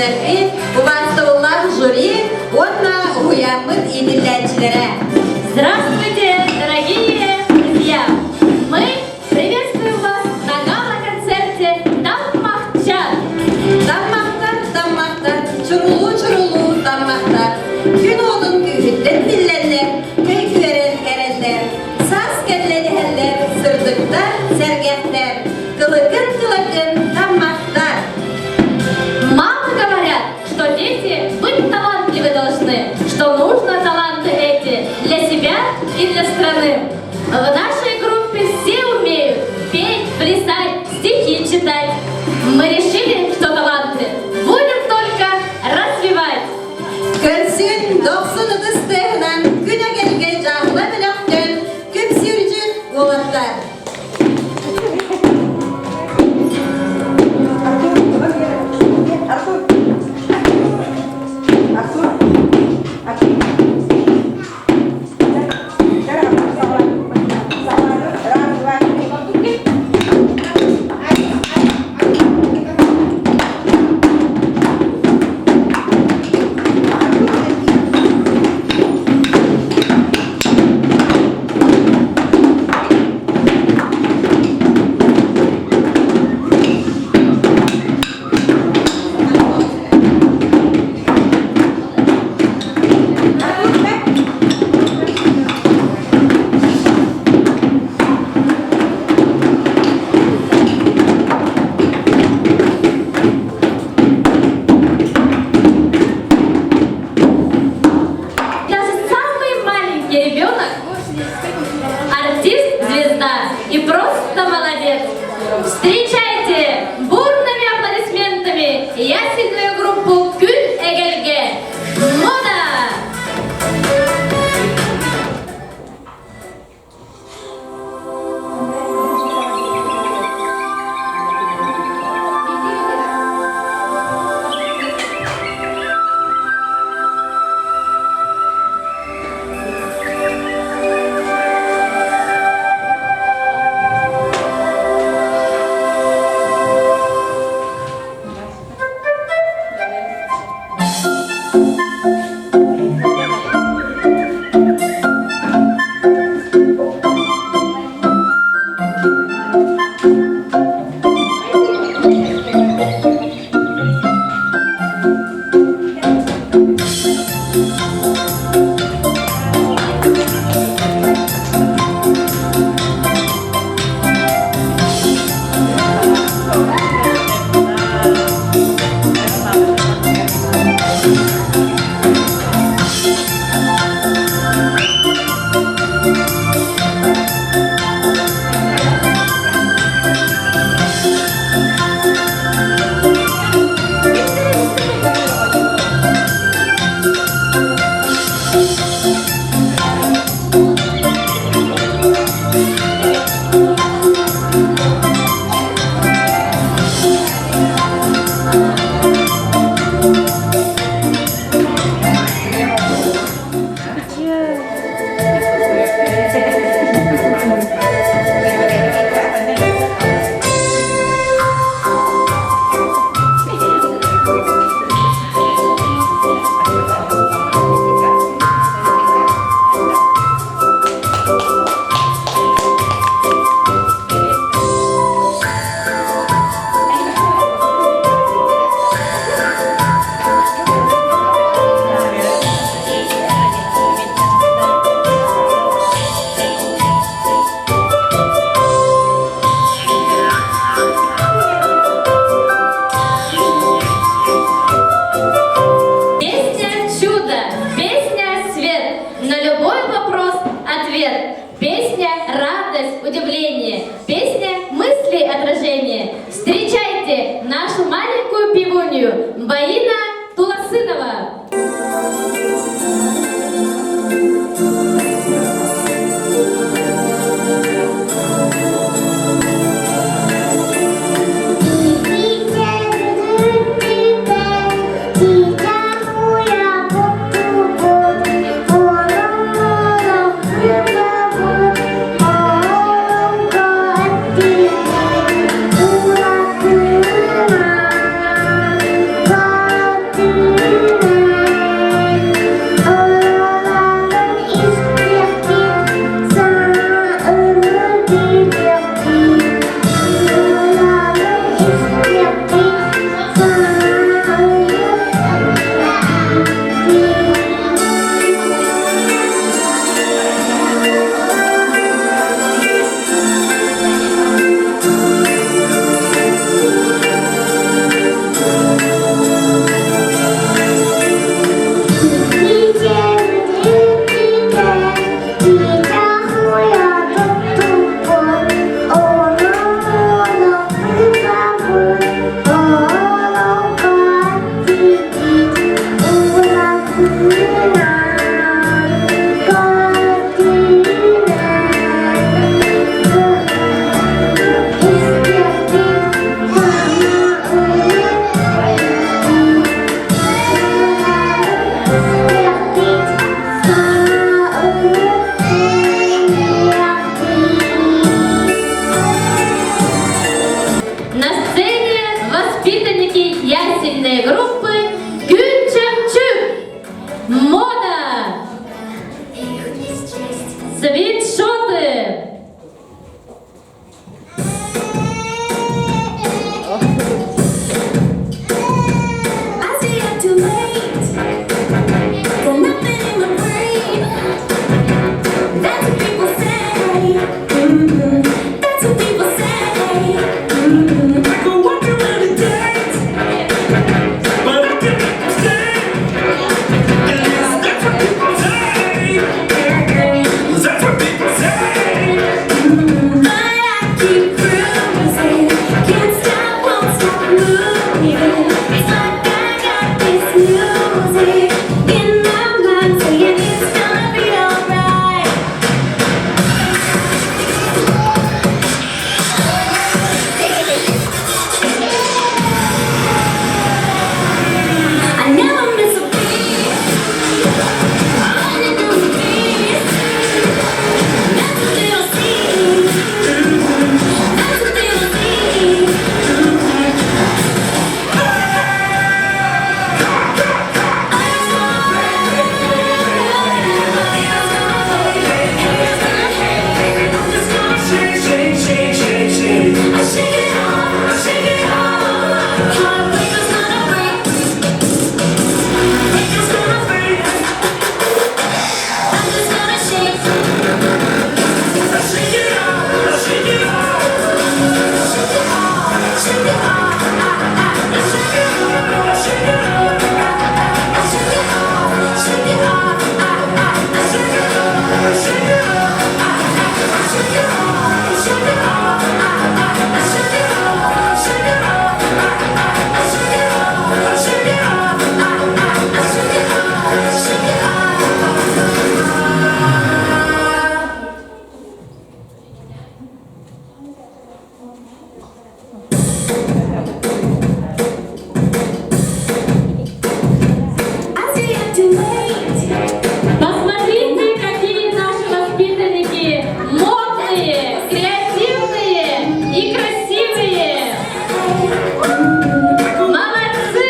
Şerefi, bu vasıtalar jüri, onunla uyanmış dinleyicilere. Здравствуйте, дорогие друзья! Мы приветствуем вас на гала-концерте «Даммахчат». Dammaktar, çurulu dammaktar. Gün olun gühütten dillerler, köy güveren erenler. Saz kelleri heller, sırdıklar, sergetler. Kılıkın dammaktar. Мамы говорят, что дети быть талантливы должны, что нужно таланты эти для себя и для страны. В нашей группе все умеют петь, плясать, стихи читать. Мы решили, что таланты будем только развивать. Görsün doksun ıstığından, güne gelge cahla bilakten, küp sürücün olatlar. И просто молодец! Встречайте бурными аплодисментами ясельную группу «Күн Эгелге». Мода! Песня «Радость, удивление», песня «Мысли, отражение». Встречайте нашу маленькую певунью Баина Туласынова. Hãy Посмотрите, какие наши воспитанники модные, креативные и красивые. Молодцы!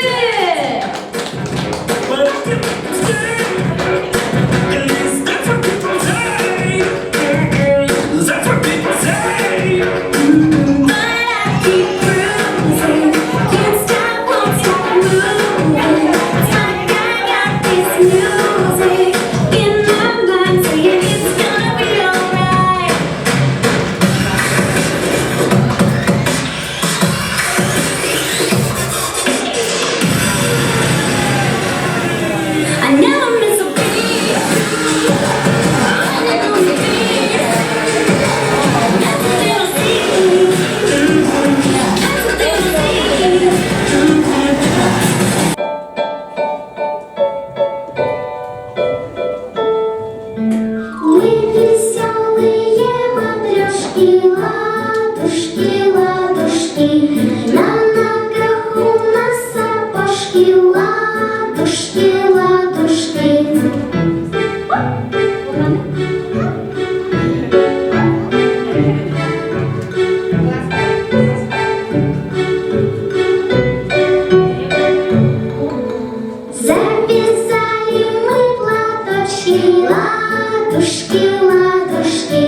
I never miss a beat. I never miss a beat. That's what they'll see. That's what they'll see. Мы веселые матрешки, ладушки, ладушки. На ногах у нас сапожки, ладушки, ладушки. Завязали мы платочки, ладушки, ладушки.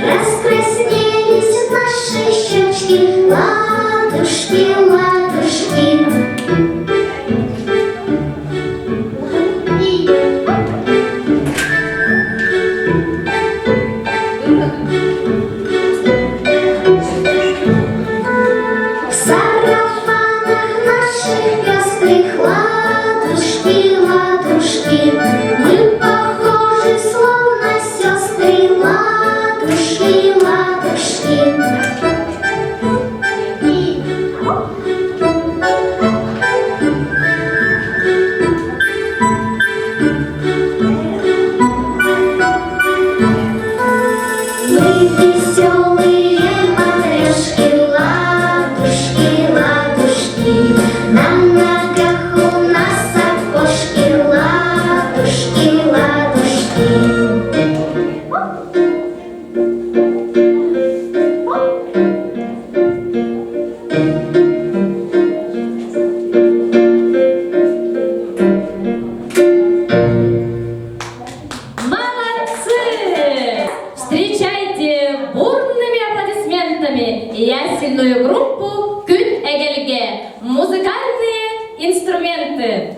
Раскраснелись наши щечки, ладушки, ладушки. В сарафанах наших пестрых, ладушки, ладушки. Мы похожи, словно сестры, ладушки, ладушки. Мы веселые матрешки, ладушки, ладушки. На ногах у нас сапожки, ладушки, ладушки. Молодцы! Встречайте бурными аплодисментами ясельную группу «Күн Эгелге» – музыкальные инструменты.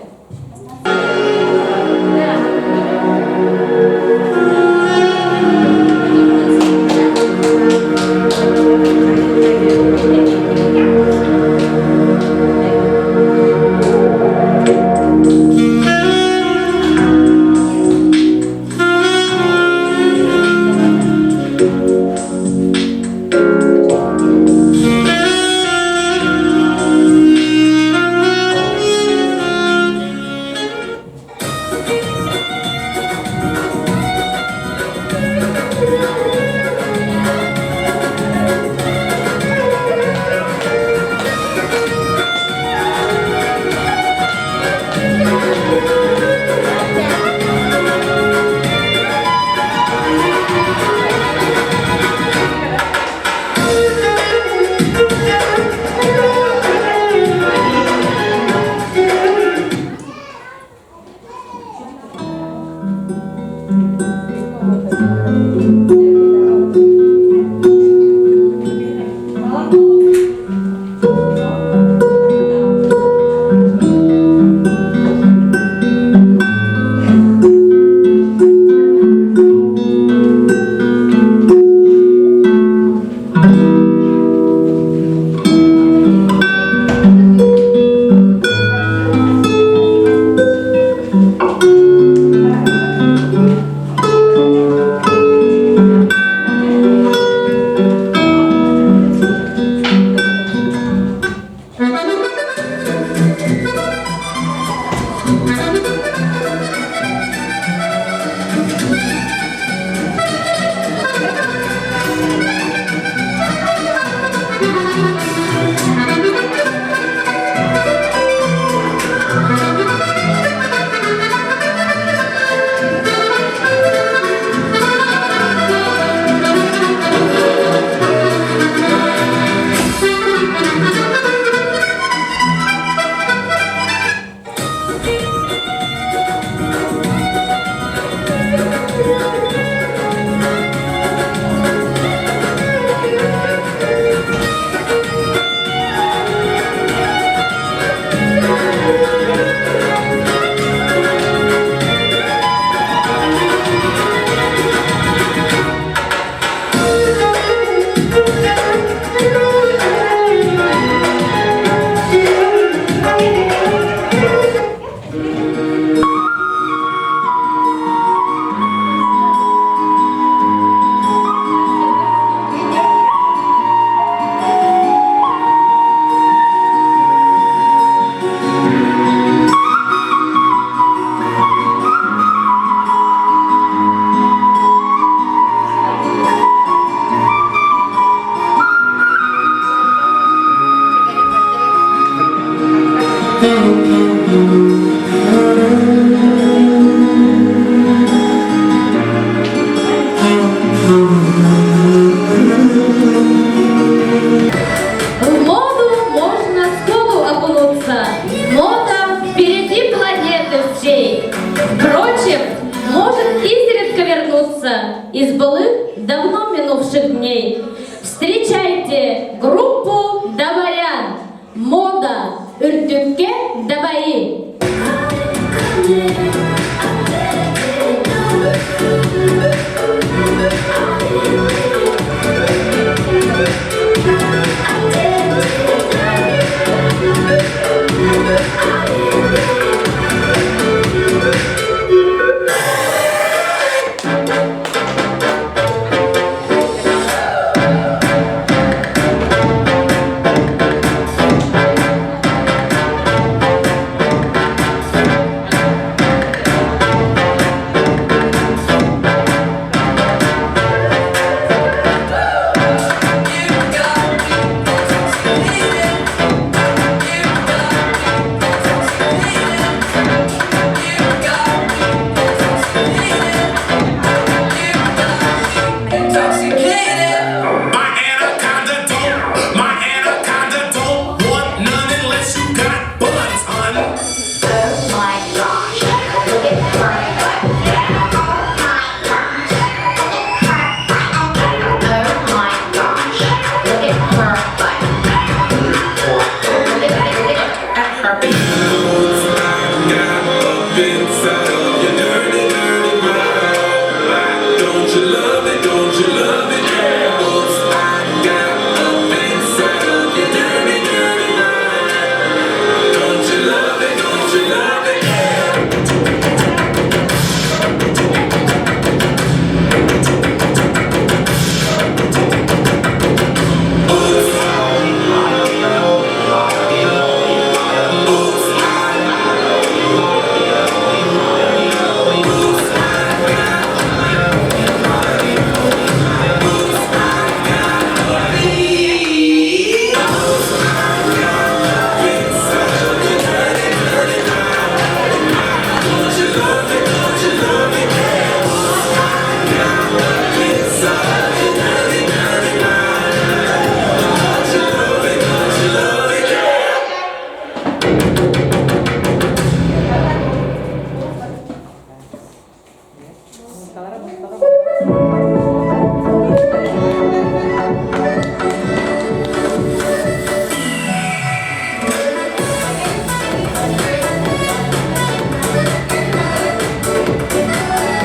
Встречайте группу Dabarian. Мода үрдүкке дабайы.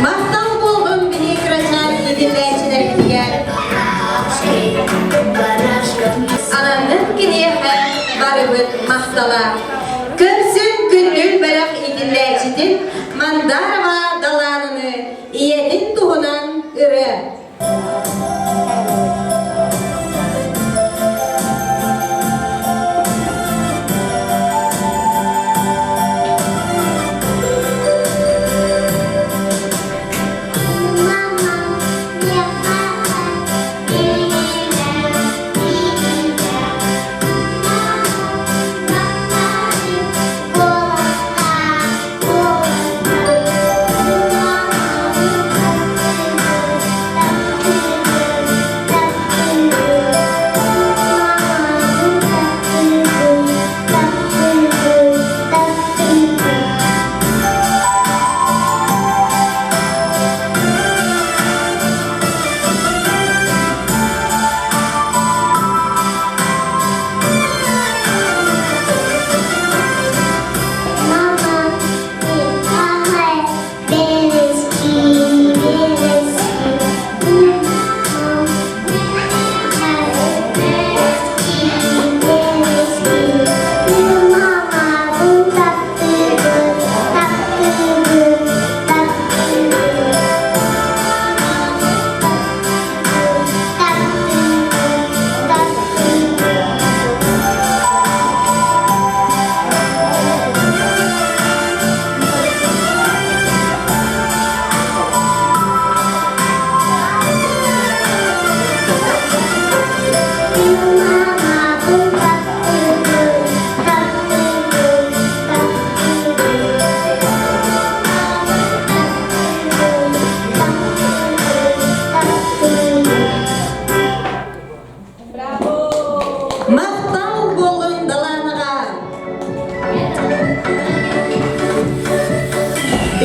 Maqtal boldum beni kıraçar dinleyiciler diye. Ananın kine barıbıt maqtala. Körsün küllül berak dinleyicinin Mandarova dalanını iyedin tuğunan ırı.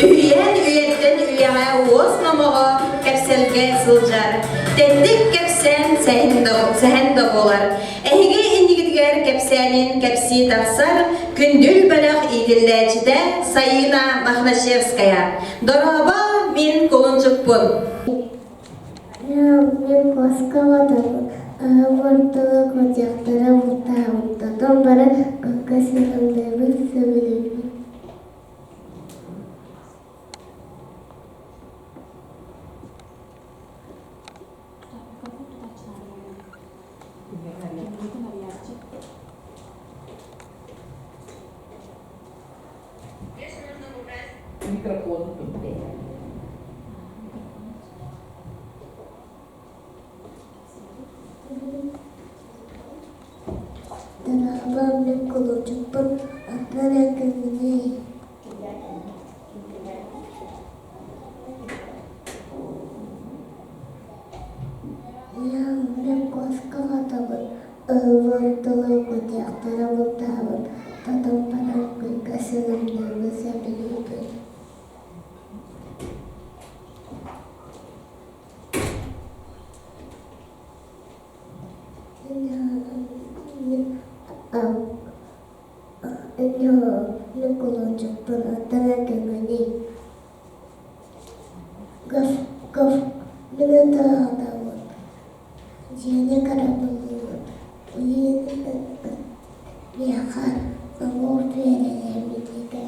Üyen üyetten üyeye oğuz namağı kepselge sılcar. Tendik kepsel кепсен сәһен да болар. Әһиге индигидгер кепсенин кепси тахсар күндүл бөлөк идилләчидә Саина Махначевская. Дораба мин колунчукпун. Мен Москвада орталық ocақтары ұлттан бары көкөсілімдерін сөйлеймін. Дорога мен колунчукпун аттан әкіміне. Мен Москвадабын орталық ocақтары ұлттан бары көкөсілімдерін сөйлеймін. Мен колунчукпун аттан әкіміне. Гав мен аттағадамын. Жиene карабылымын. Яқар аңғор берелермедегі.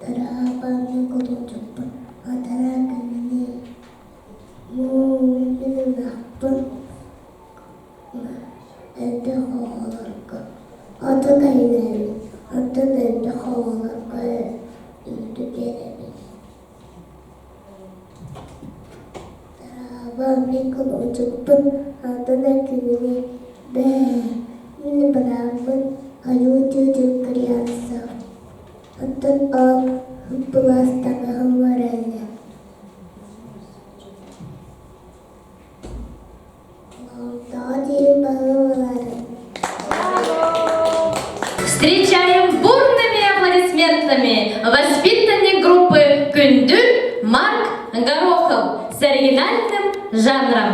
Дораба мен колунчукпун аттан әкіміне. Мен ақпын. Әнді қоғаларға. Атын әйнәмін. Атын әнді қоғаларға үйді беремін. Дораба мен колунчукпун аттан әкіміне. Мен барамын аюды криянса. Атын ал бұластағығым бар әлі. Встречаем бурными аплодисментами воспитанник группы «Күндүл» Марк Горохов с оригинальным жанром.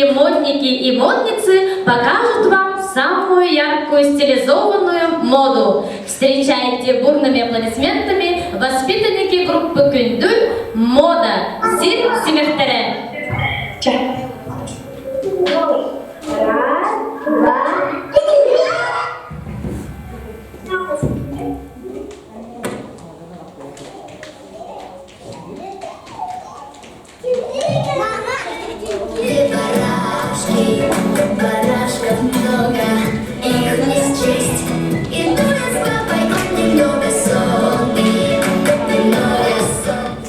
и модники и модницы покажут вам самую яркую стилизованную моду. Встречайте бурными аплодисментами воспитанники группы Күндүл «Мода» Сир Симехтере. Барашков много, их не счесть. И Толя с папой, он немного сонный, немного сонный.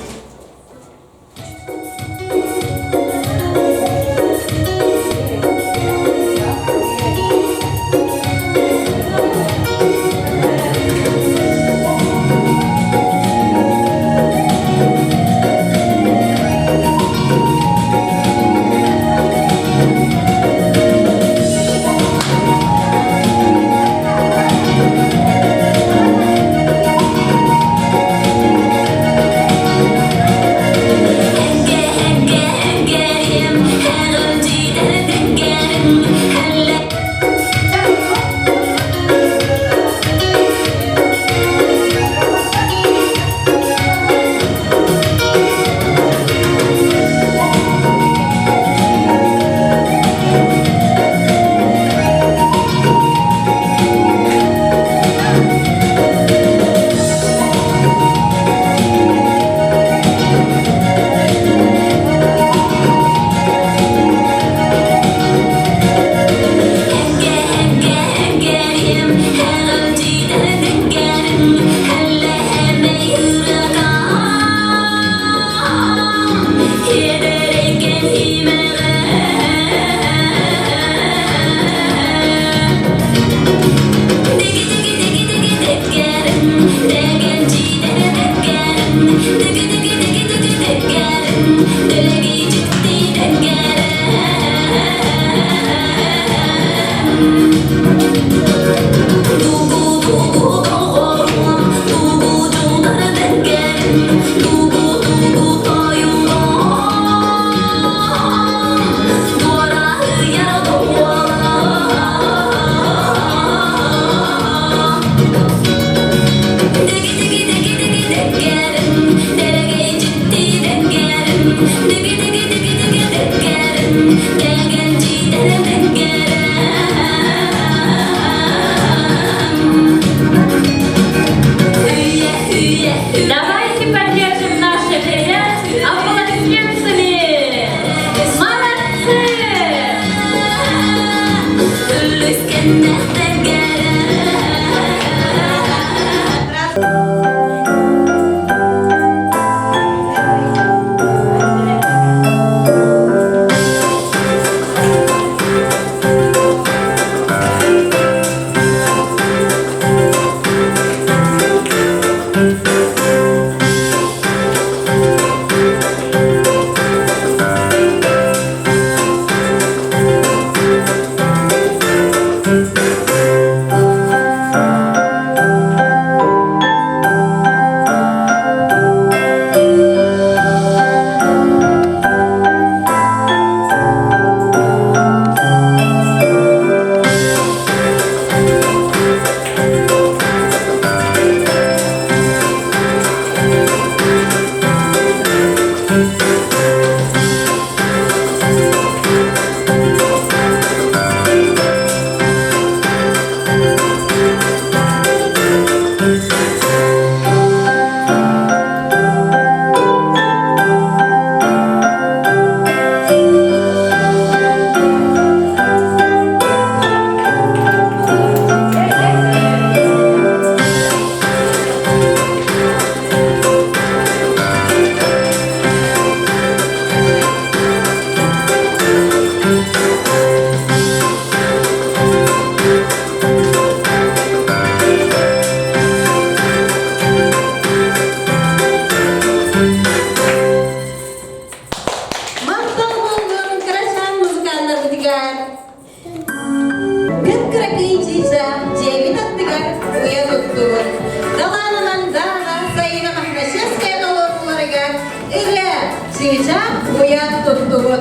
Давайте поддержим наших ребят аплодисментами. Молодцы! Сыйча уян туттубут.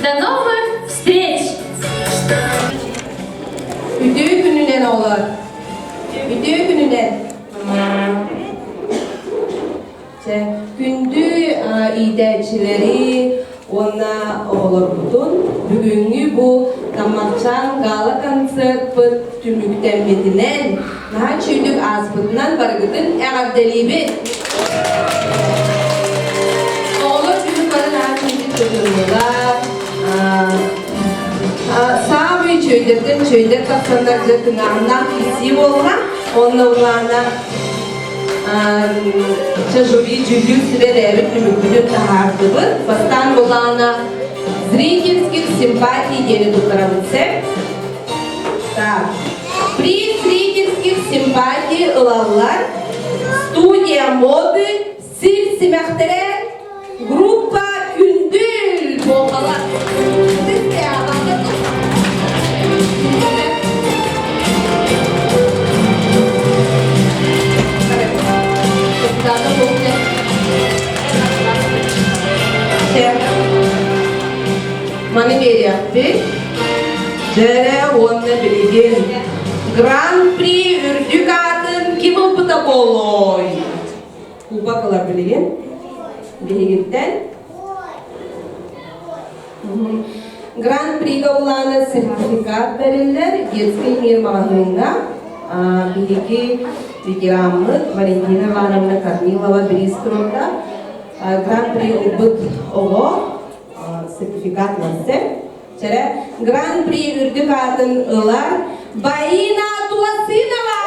До новых встреч! Ütü gününden olur. Ütü gününden. Gündü iyideçileri ona olur butun. Bugünkü bu Tamakçan Gala konsert bıt tümükten bedinen. Naha çüydük azbıtından bargıdın eğabdelibi. Olur çocukları naha çüydük tutulmalar. Sağ çöydirdim, kapsanlar tınağından kisi olma. Onunla ulağına çajuri cügül ve devlet tümükülü tahardıbı. Bastan ulağına зрительских симпатий дели тутарамытсе. Так. При зрительских симпатий ылаллар студия моды сир семяхтере группа Күндүл болғалар. Сізде ағамды Mani veryapti. Jere onne bilgin. Grand Prix ürdük atın kim ılpıta boloy. Kubakalar bilgin. Bilgitten. Grand Prix'ga ulana sertifikat verirler. Детский мир магазинга. Bilgi Vigramlık Valentina Ivановna Корнилова Бристровда. Grand Prix ılpıt oğo. Sertifikat nasıl? Çare Grand Prix ürdük atın ılar Bayina Tuasinova.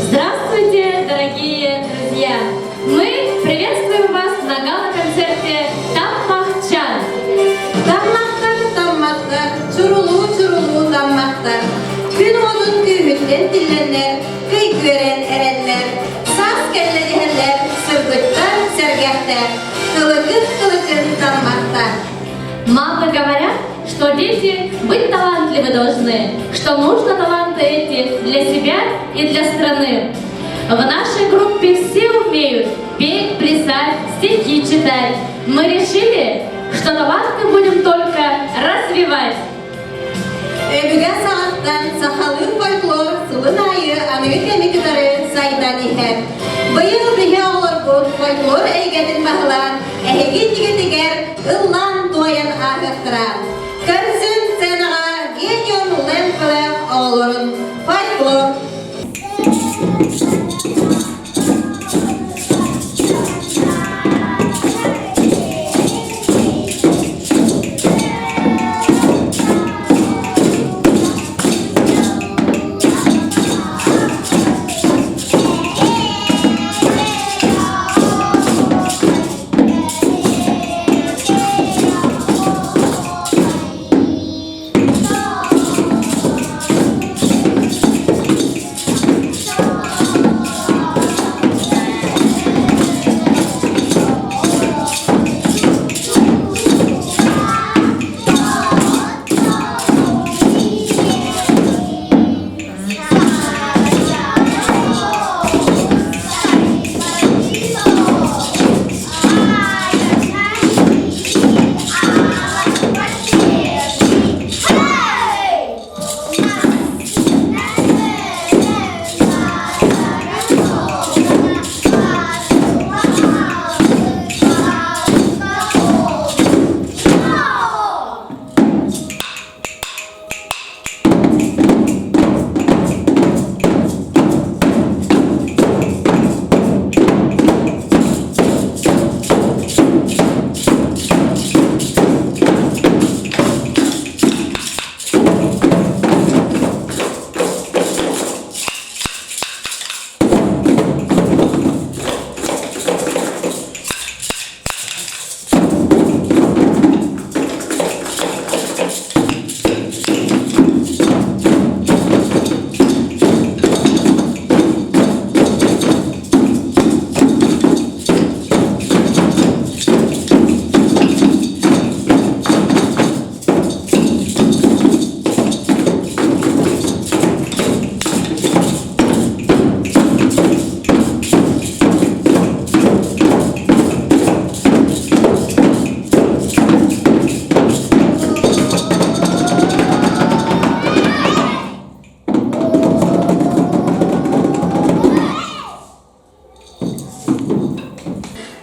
Здравствуйте, дорогие друзья! Мы приветствуем вас на гала-концерте Таммахчан. Tammaktır, çurulu tammaktır. Gün odun köyünden dillenler, köy gören erenler, saz kelleri heller, sırdıklar, sergahtar, kılıkın tammaktır. Мамы говорят, что дети быть талантливы должны, что нужно таланты эти для себя и для страны. В нашей группе все умеют петь, плясать, стихи читать. Мы решили, что таланты будем только развивать. Öbüge sağlıktan sahalı folklor, sılın ayı, anı kemikleri saydan iher. Bıyıl bihe olur bu folklor eygenin bahılan, ehegin yigitiger, ıllan doyan ahıktıra. Körsün senağa, genyon lempılı olurun folklor.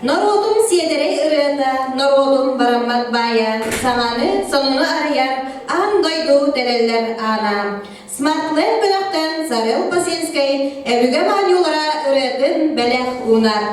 Народum siedere ırıda, narodum barammat baya, sananı sonunu arayar, an doydu deneller ana. Smartlen bölükten Sarel Pasinskay, evlüge manyulara ırıdın belek unar.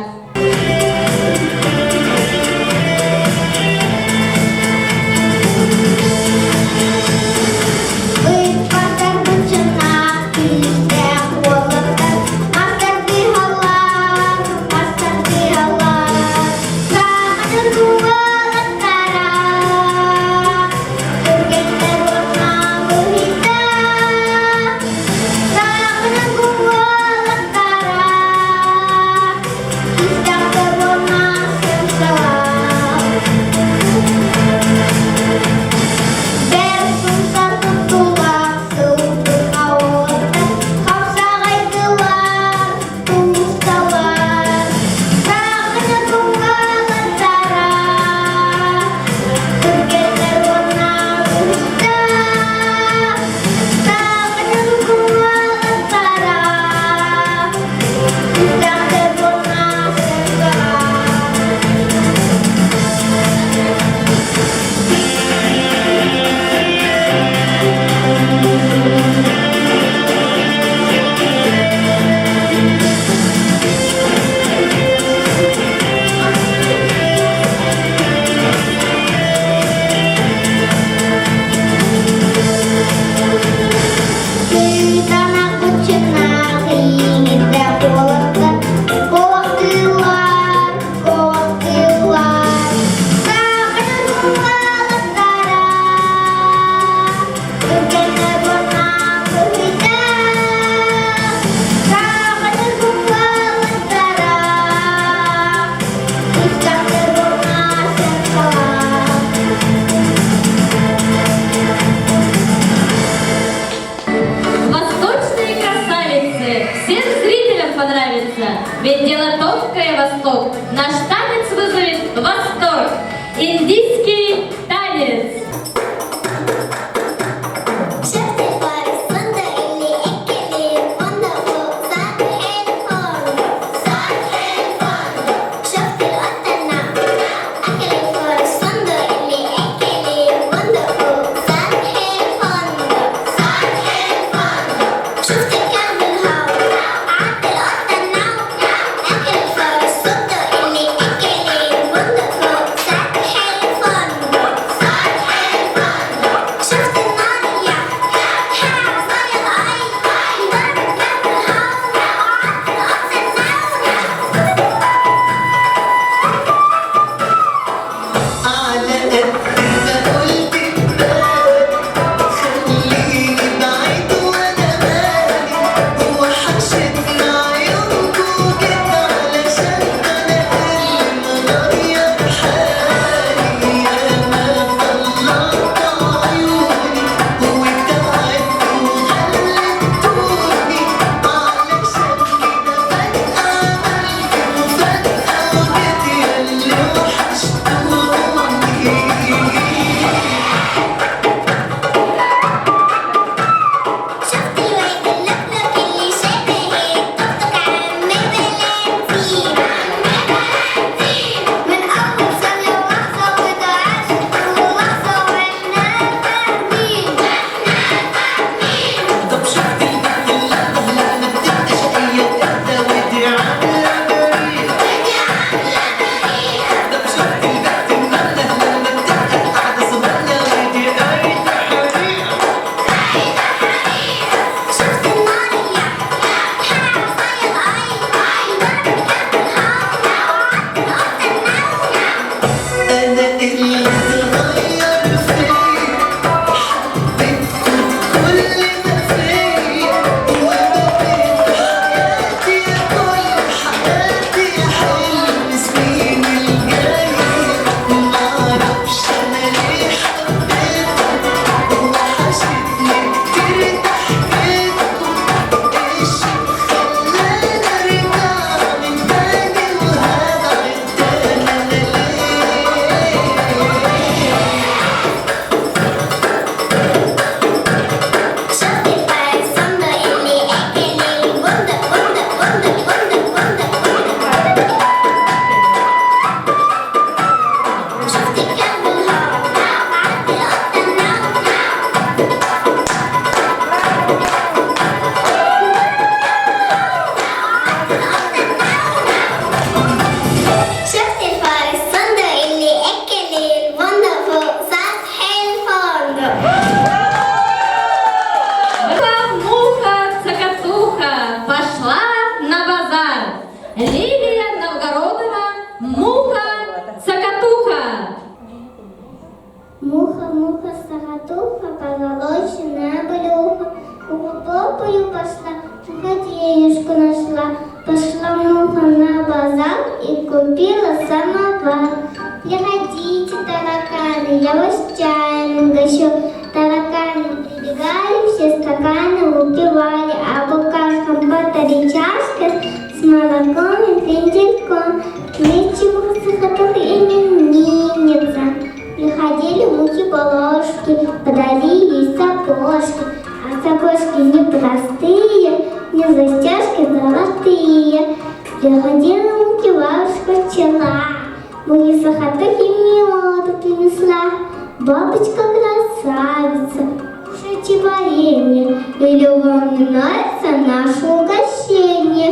Ведь дело тонкое, Восток. Наш танец вызовет восторг. Индийский танец. Shut купила самовар. Приходите, тараканы, я вас чаем угощу. Тараканы прибегали, все стаканы выпивали, а в каждом по 3 чашки с молоком и крендельком. Ничего захотел именинница. Приходили мухи-полошки, подарили ей сапожки. А сапожки не простые, не застежки золотые. Приходила мухи-бабушка пчела, мухи сахатухи меду принесла. Бабочка красавица, кушайте варенье, или вам не нравится наше угощение.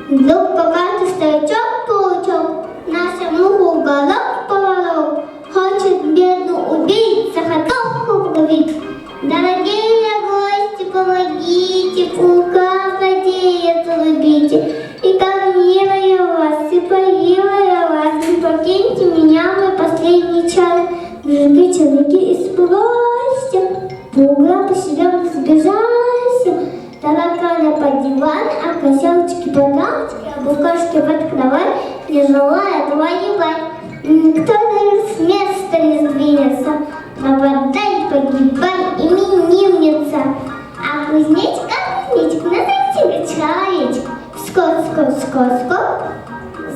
Вдруг богатый старичок-паучок наша муху уголок поволок, хочет бедную убить, сахатуху вловить. Дорогие гости, помогите, паука злодея зарубите. И кормила я вас, и поила я вас, не покиньте меня в мой последний час. Жгите руки испугайся, паука по селям сбежайся. Тараканы под диван, а козелочки под лавочки, а букашки под кровать, не желает воевать. Никто даже с места не сдвинется, пропадай, погибай, именинница. А кузнечик, назовите человечек. Скок,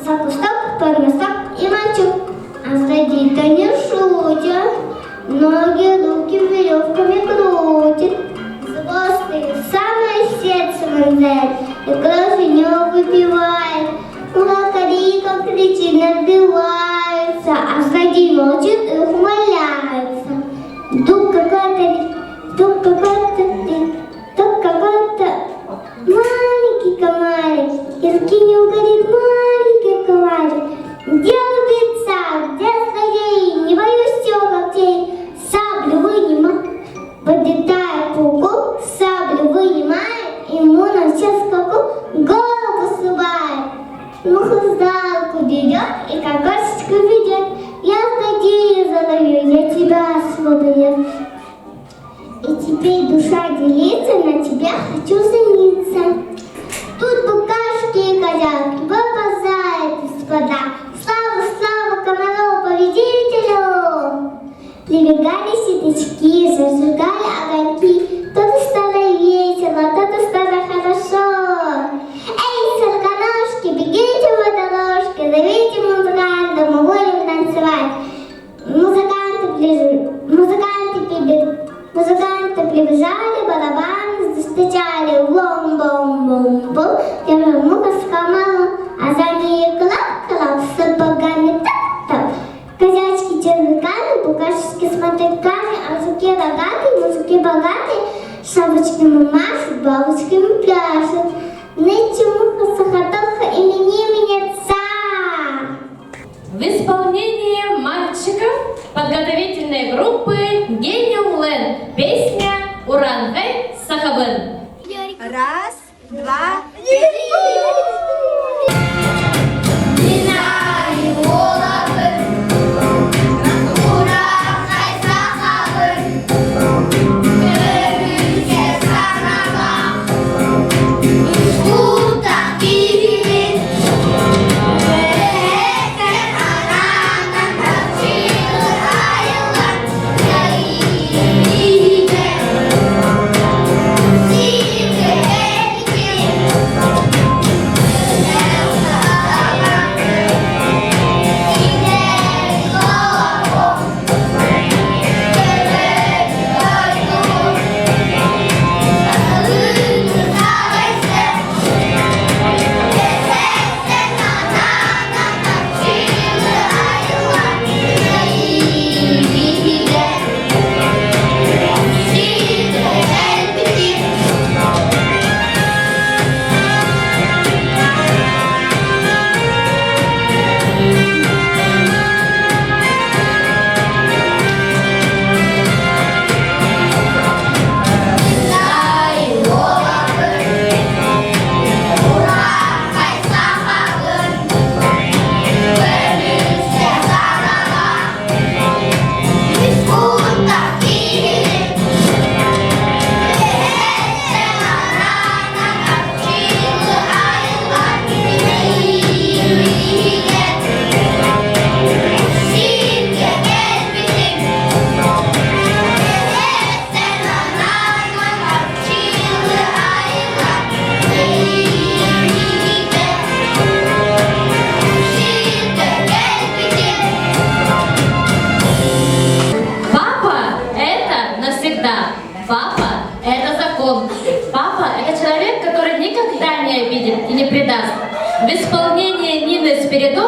за кусток, под мосток и мальчик. А злодей-то не шутит, ноги, руки веревками крутит. Злостный в самое сердце вонзает, и кровь не выпивает. Криком кричит, надбивается, а злодей молчит и ухмыляется. Вдруг какой-то маленький комарик, из руки не угодит маленький комарик. Где убийца, где злодей, не боюсь его когтей, саблю вынимаю, подлетает пауку, саблю вынимает, ему на все скаку голову срубает. Муха за руку берет и кокосочку ведет. Я злодея задаю, я тебя освободил. И теперь душа делится, на тебя хочу жениться. Тут букашки и козявки выползают из вода. Слава победителю! Прибегали светлячки, зажигали огоньки. То-то стало весело, то-то стало хорошо. Эй, сороконожки, бегите в водоложки, зовите музыканта, мы будем танцевать. Музыканты прибежали, барабаны застучали, бом-бом-бом-бом. Первая муха скомала, а за ней клап-клап, с сапогами тап-тап. Козячки червяками, букашечки с мотыльками, а мужики рогатые, мужики богатые, шапочками машут, бабочками пляшут. Нынче муха сахатуха именинница. В исполнении мальчиков подготовительной группы Гениум Лэнд. Песня «Уранвей Сахабын». Раз, два, Thank you.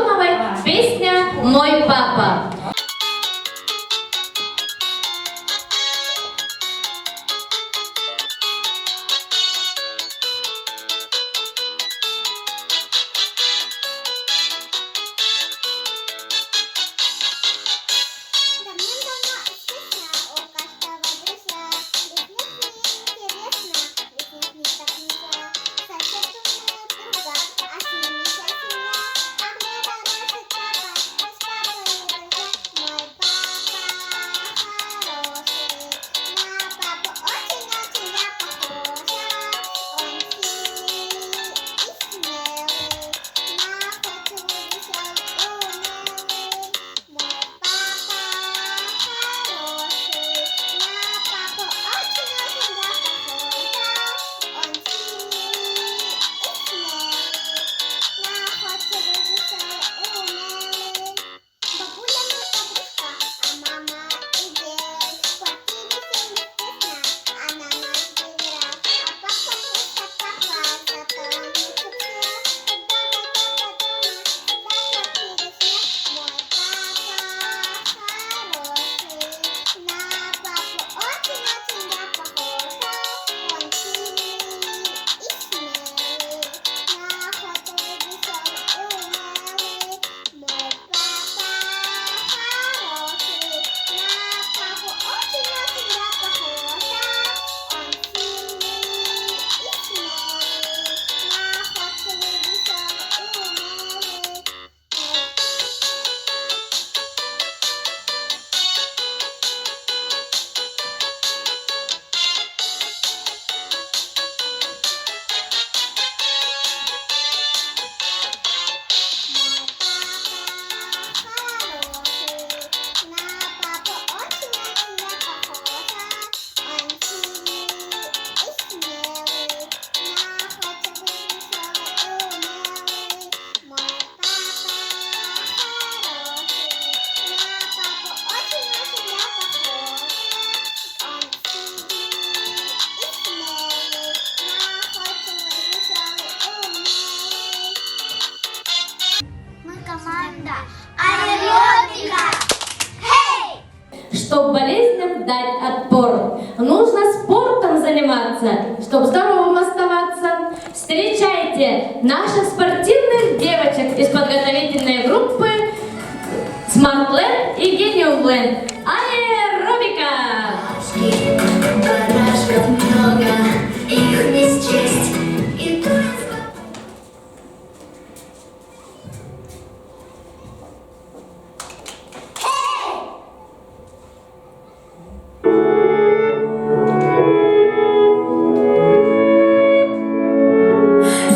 Антоновой песня «Мой папа». Чтобы болезням дать отпор, нужно спортом заниматься, чтобы здоровым оставаться. Встречайте наших спортивных девочек из подготовительной группы SmartLand и GeniumLand. Аэробика! Барашков много, их не счесть. И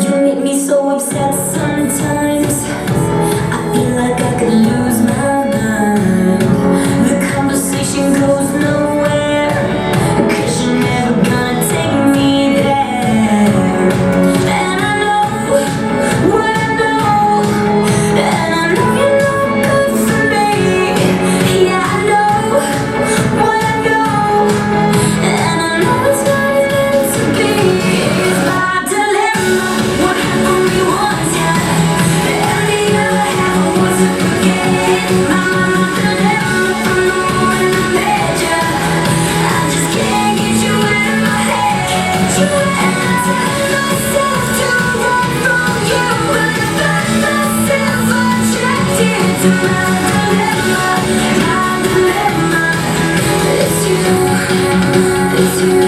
you make me so upset sometimes. I feel like I could lose my mind. The conversation goes nowhere, 'cause you're never gonna take me there. And I know what I know, and I know you're not good for me. Yeah, I know what I know, and I know it's not meant to be. It's my dilemma. What happened we once had, and the other half was to forget. My dilemma from the moment I met you. I just can't get you out of my head. And I tell myself to run from you, but I find myself attracted to my dilemma. My dilemma. It's you, it's you.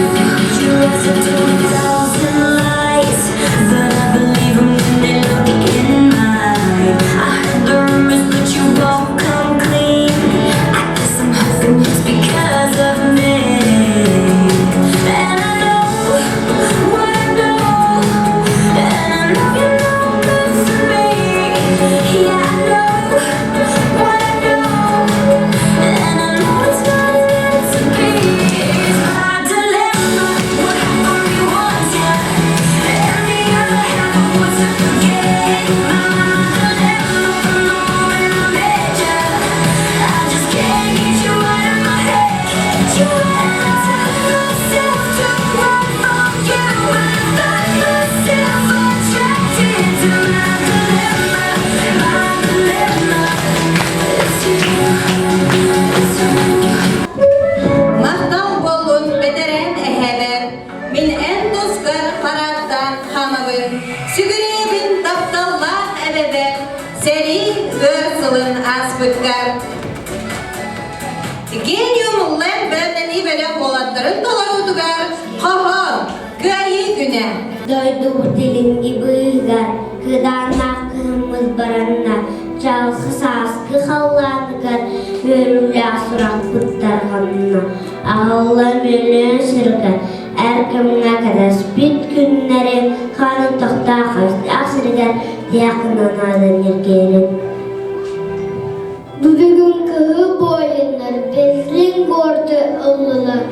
You answer to 1,000 lies, but I believe them when they look in mine. I heard the rumors, but you won't come clean. I guess I'm hoping it's because of me. And I know what I know, and I know you're not good for me. Yeah, I know what Сери ырсылын аспыткар. Гениум лен бәрнени бәрі қолаттарын толарудугар. Қахан, гайы күнә. Дойду тилинги быйгар, кыдана кымыз баранна, жалқы саскы халланыгар, өрүлі асурак бұттарғанна, ағылла мөлі сыргар, әркімна кадас бит күннәрі, ханын тоқта қашты асыргар, тияқынан адан ергерін. Бүгін кығы бойынар, безлін горды ұлылар,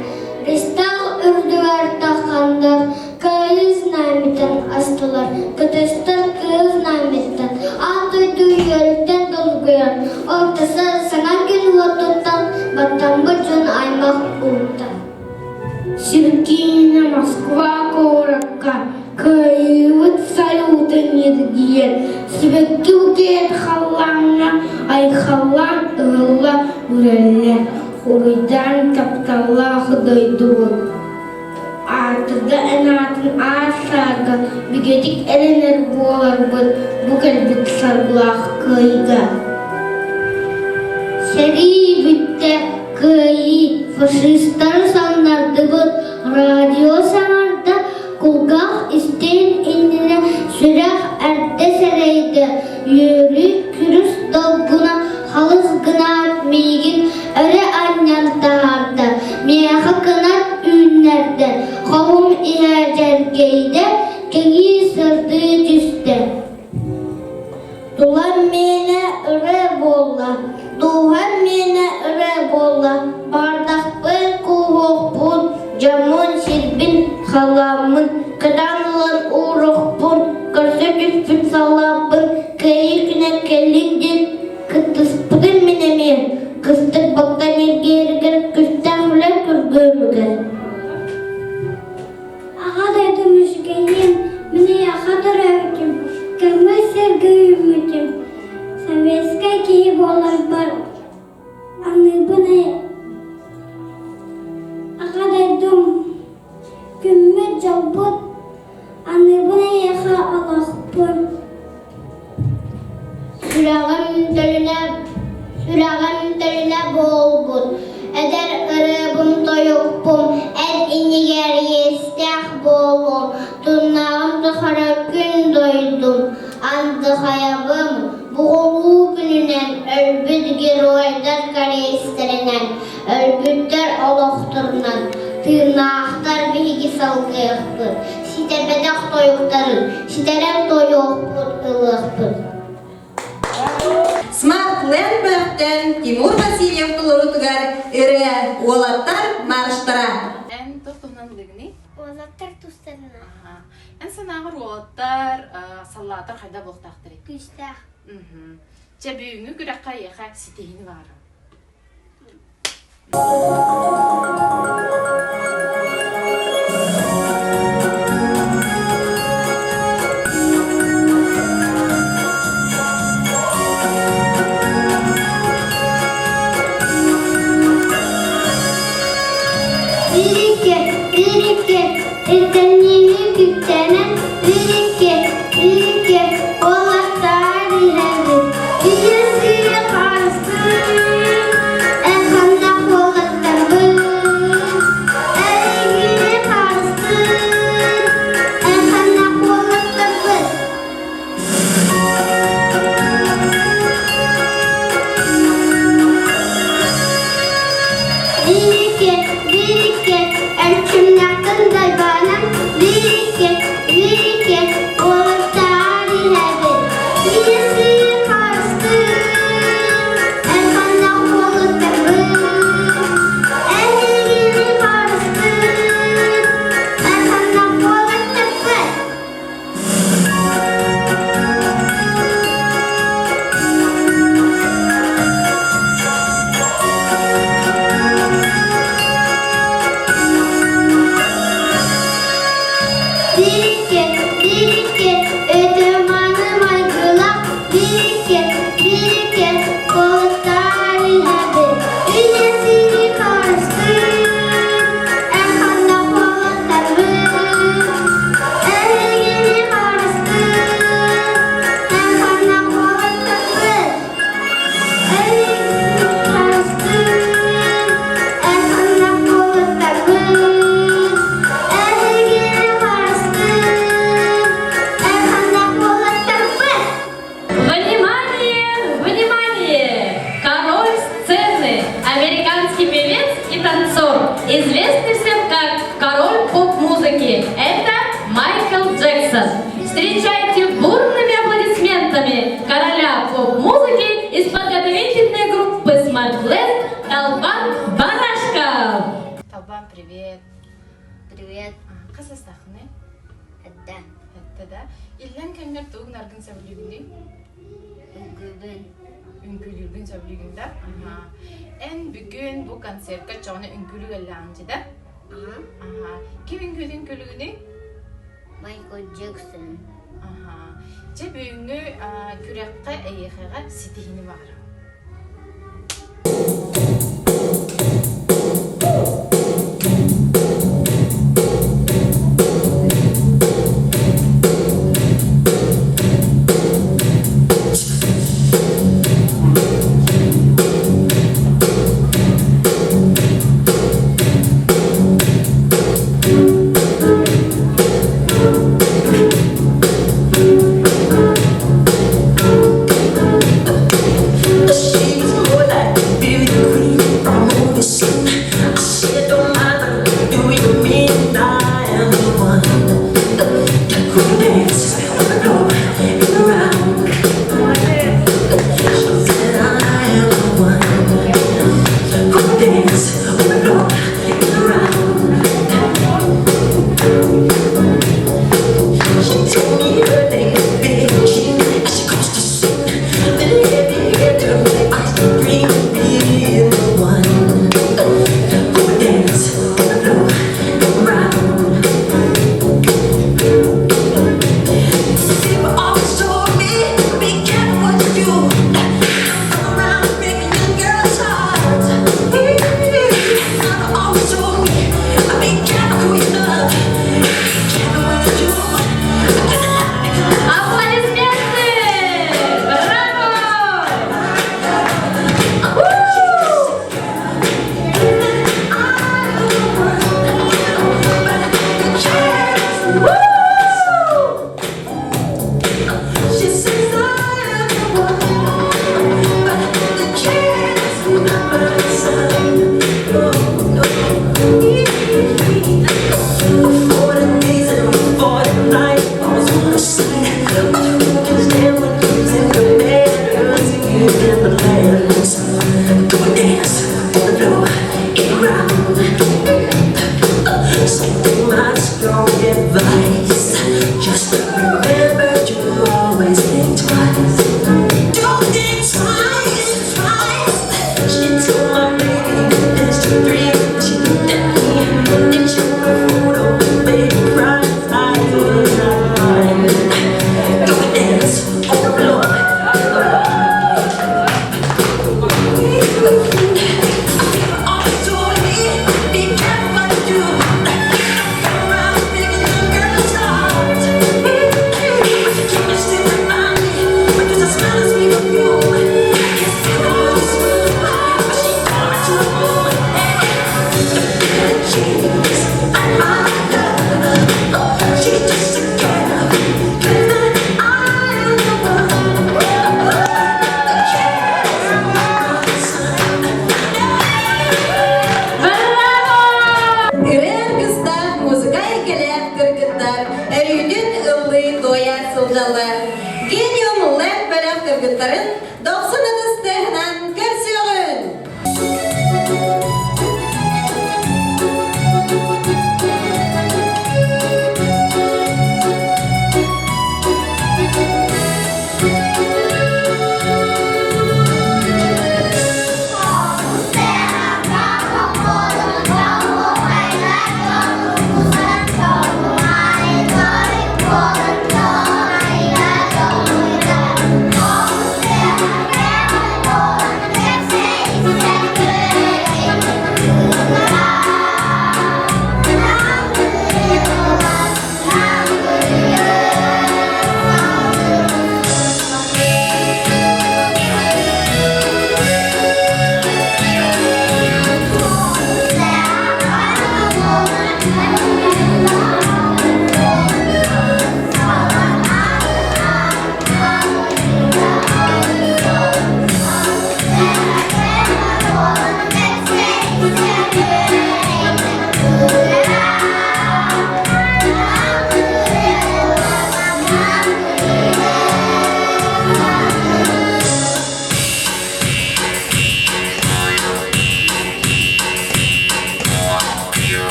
Ристал үрдігар тақандар, кайыз намитан астылар, кытыстар кыз намитан, атойду йөріктен долгуян, ортасы саңа күн отуттан, баттан бұджын аймақ ұлттан. Сиркина Москва коракка, кайывыт салюты недгер, себекки укет халланна, ай халлан ығылла үреллер. Хуруйдан капталла худойдуын. Артыда энатын асага, бігетик эленер болар бұд, бүкіл біт сарғылақ кайга. Сәри бітті кайы, фашистар сандарды бұд, радио саңарда, кулгақ істен индіне сүрәқ әрді сәрейді, үйірі күріс долгуна, халыз гынат мейгін өрі аннантағарды, мияқы кынат үйінлерді, қауым иәжәргейді, кеңі сырды түсті. Дулан мені үрі болла, дуған мені үрі болла, бардақ бір куғық бұн, жамын сірбін халамын, қыданылын ұрық бұн, көрсі түспін салабын, кәйі күні кәліңден, кыттыспыдын менеме, кыстык бақтан ергергер, күстәғілер күргөмігер. Ағадайды мүшкейім, міне ағадар әвкім, кәмі сәргі үмітім, советскай кейіп олар бар, аны бұны. Ағадайдым, күмі жалбыт, аны бұны еға алақпын. Сүрағын тіліне болбұд, әдір ұрыбым тойықпым, әд инегер естәқ болым, тұнағым тұқара күн дойдым, анды қаябым, бұғылу күнінен, өрбіт геройдар корейстерінен, өрбіттер олықтырынан, тырнақтар бейгі салғықпын, ситебедақ тойықтарын, ситерем тойықпын ылықпын. Смарт-лен бөқтен Тимур Васильев тұлырутығар үрі олаттар марштыра. Ән тұқтығынан білігіне? Олаттар тұстарына. Ән санағыр олаттар, саллатар қайда болқтақтыр ек? Күстәқ. Жәбүйіңі күрәққа еқа сетейіні бары. Лирике, это не ликитена, лирике, олаттар иләді, бүйесі қарсы, әқанда олаттар бұл. из подготовительной группы Smart Lab Талбан Барашков. Талбан, привет. Привет. Қасастақыны? Әдді. Әтті да. Иллен кәмдер туғын арғын сәбілігіне? Үгүбін. Үңкүлүргүн сәбілігінде? Ән бүгін бұл концертқа çoğunu үңкүлүг әлләңді да? Кем үңкүлүн күлігіне? Майкл Джексон. Же бүгінгі күрекқа әйеқеға сетігіні бағыры. Genium Lab bölüm kırgıtların 90 adıstıhından körsüğün. Yeah.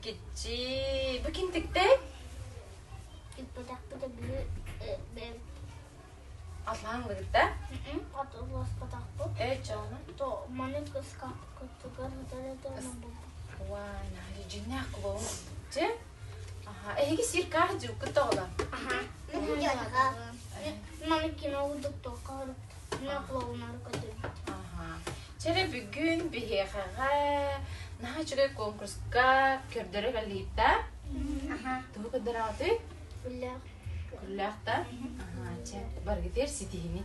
Кичи. Букинтикте? Иппадак буда били бем. Атлан гыгда? Атылас падак бу. Чона. То маны кыска кыттыгар хаталатан бу. Вай, на жиннак бу. Че? Ага, эги сирка жу кытола. Ага. Маны кино удукту кар. На плоунар кыды. Ага. Чере бүгүн бихега на чуга конкурска көрдөрө галита. Ага. Туу кыдыраты? Билля. Куллахта. Ага, че баргытер ситини.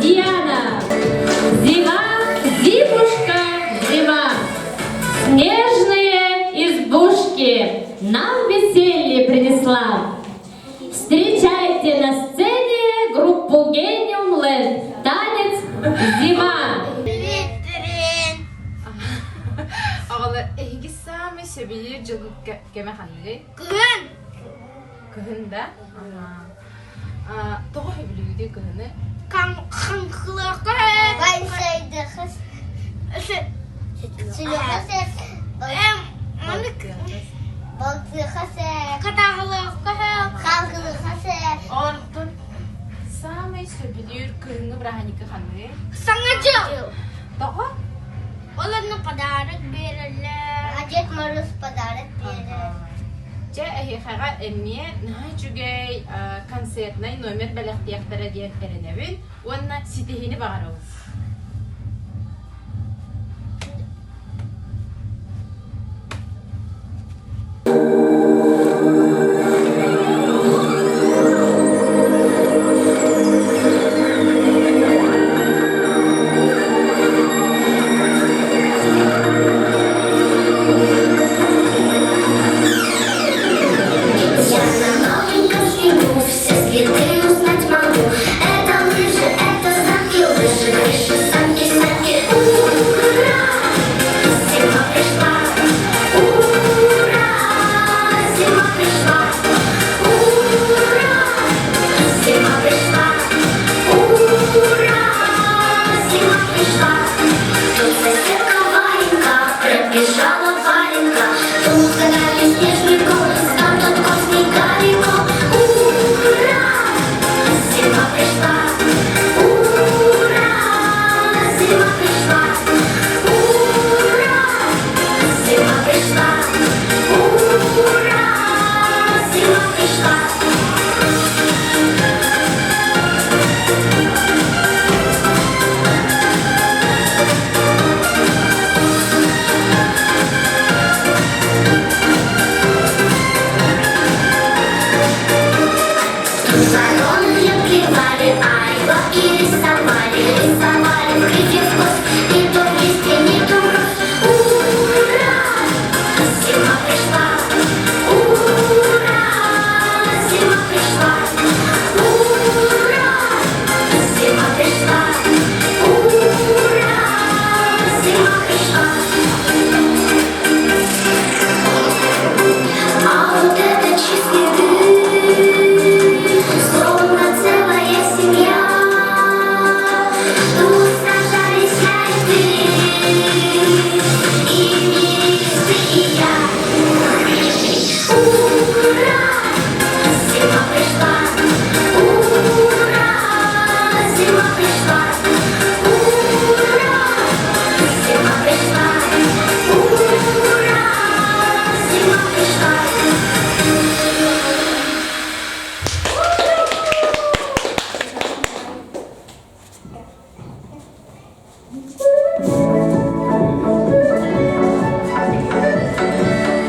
Диана. Зима, зимушка, зима. Снежные избушки нам веселье принесла. Встречайте на сцене группу Genium Land. Танец «Зима». Ağalar, ehigi sami söbilir жылгы кеме ханны? Кыһында? Тоғы хөбілігіде кыһыны? Олықтын сами сөбілер кыһыны біраханікі ханны? Тоғы? Оларның подарок берілер. Дед Мороз подарок берер. Жа әхиқаға әмме нәй жүгей концертнай номер бәліқтияқтары дейін әрінәбін, онына ситехini бағарауыз. Я на новеньком снегу все следы узнать могу. Это лыжи, это замки, лыжи, крыши, санки, санки. Ура! Зима пришла. Ура! Зима пришла. Ура! Зима пришла. Ура! Зима пришла. Тут соседка Варенька пробежала Варенька. Тут загорали снежником, там тот кот снеговиком. Ура! Зима пришла. Ура! Зима пришла. Ура! Зима пришла. Ура! Зима пришла. Вороны клевали, айва и рисовали, рисовали в крики вкус, не то листья, не то мороз. Ура! Зима пришла. Ура! Зима пришла. Ура! Зима пришла. Ура! Зима пришла. А вот это чистый словно целая семья. Тут сражались я и ты, и мирились ты и я. Ура! Зима пришла. Ура! Зима пришла. Ура! Зима пришла. Ура! Зима пришла.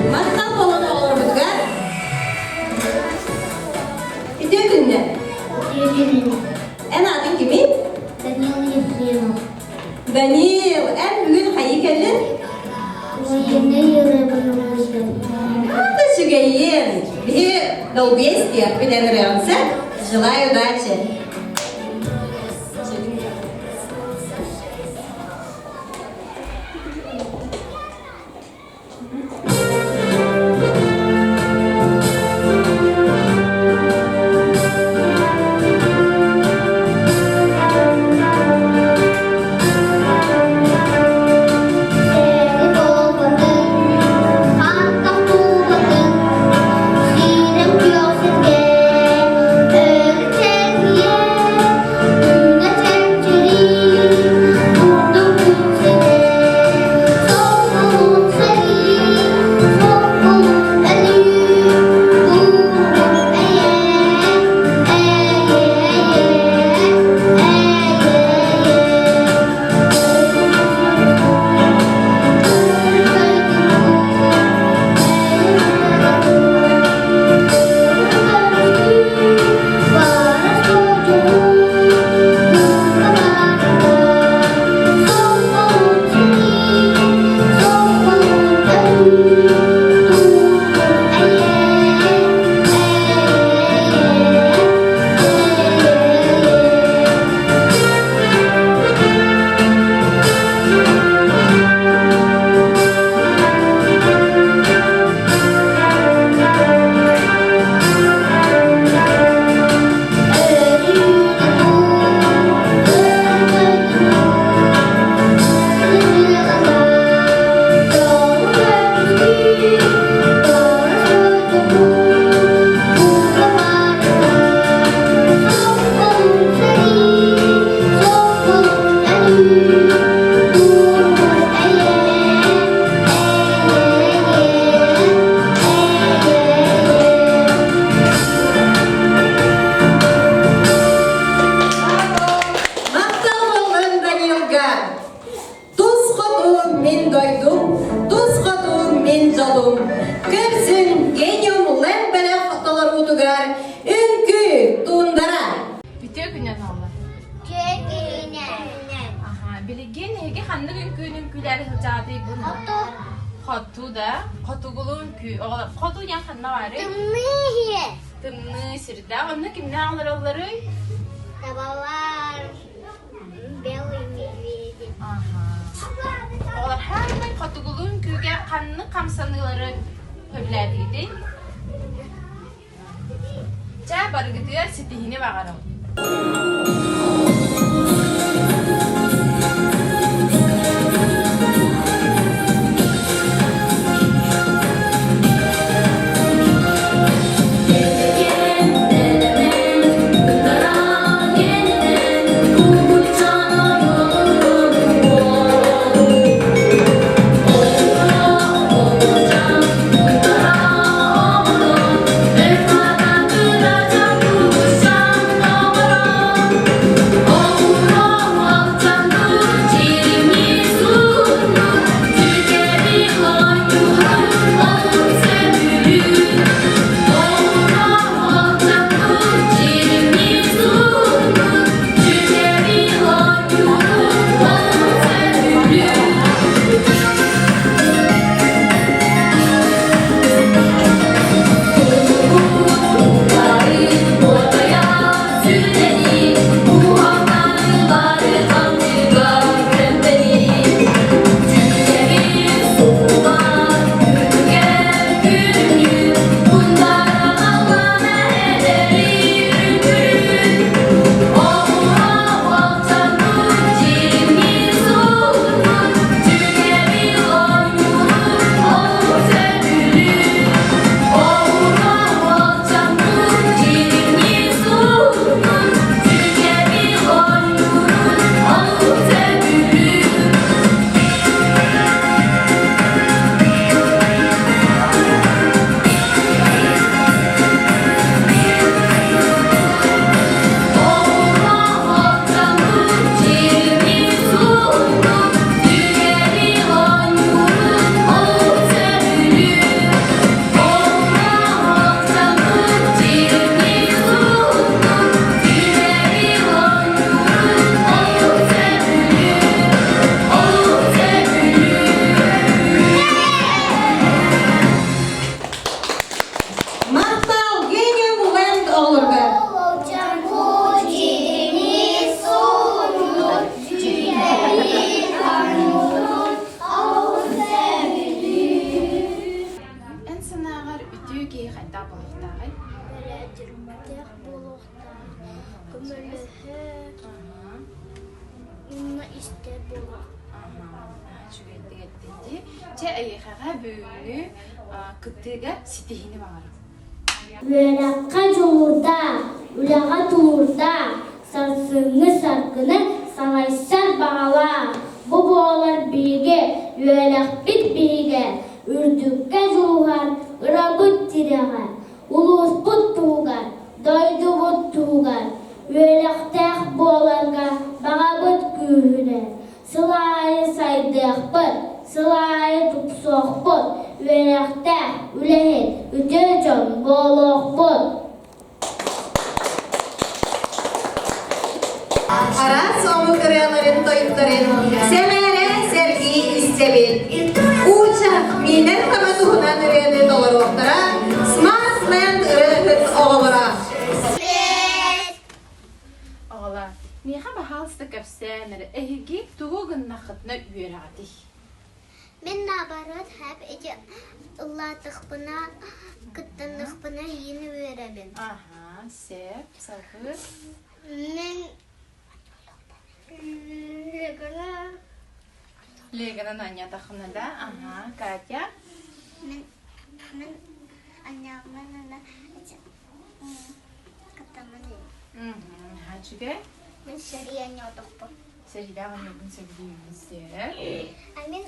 Мақтал болуды олар бұдға. Үйде күнне. Ән адың кеме? Данил Ефремов. Данил, ән бүгін қайы кәлін? Ата шүгейін. Бе долбестия біләніріғанса, желаю удачи. Сені болбадың, хатта тубадың, хирем көксетке, өртен ел. hanlı günkünün güler hıcadı bunu. Kotu da, kotugulun kü, oğlan, kotu yan hanna var. Tımnı sirde, onu kimden alır onları? Tabalar. Белый медведи. Oğlan hemen kotugulun küge kanlı kamsanıları höblediydi. Çay barı gidiyor, sitihini bakarım. Мақтал гениум вент олырға. En sanağır ütüge hayda balıqtağay. Çe ayıqağa böğünü kıttıga sitihini bağırım. Üyerakka çoğurda, ülağa tuğurda, sarsını sarkını savaşsar bağla. Bu boğalar bilge, üyerak bit bilge, ürdükke çoğar, ırabıt tireğer, ulus but tuğar, doydu but tuğar. Üyeraktak boğalarga bağa bıt gühüne, sılayı saydık bıt, sılayı tupsoq bıt, üyeraktak ülehet, ütücün boğuluq bıt. Арас омукырыларын тойыптарын Сәмәрә Сәрги истебил. Учак минер хаматуһунан үрәне толыруқтара Smartland үрәһүт оғылыра. Oğla, niye bahalsız kapsanır? Ehigi tuğun naqıtna üyeradi. Мен наоборот хәп эти ыллатык бына кыттынык бына йени беребин. Aha, sep, sakır. Мен легана Leganan anya takımında. Aha, Katya. мен анягымын ана кыттамын. Hacıge. Мен шария нётокпу. Sehida anyogun sevdiğimiz sep. Мен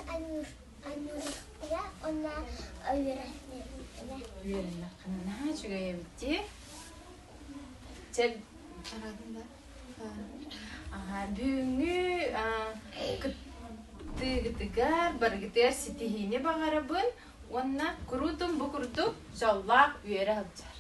анюря она öğretmen. Üyerin naqınına hacıge bitti. Sep, aradın da. Aha, büyüğünü kıttıgar, bargıtır sitihini bağırabın. Ona kurudum bu kurudum, jallak üyere alacak.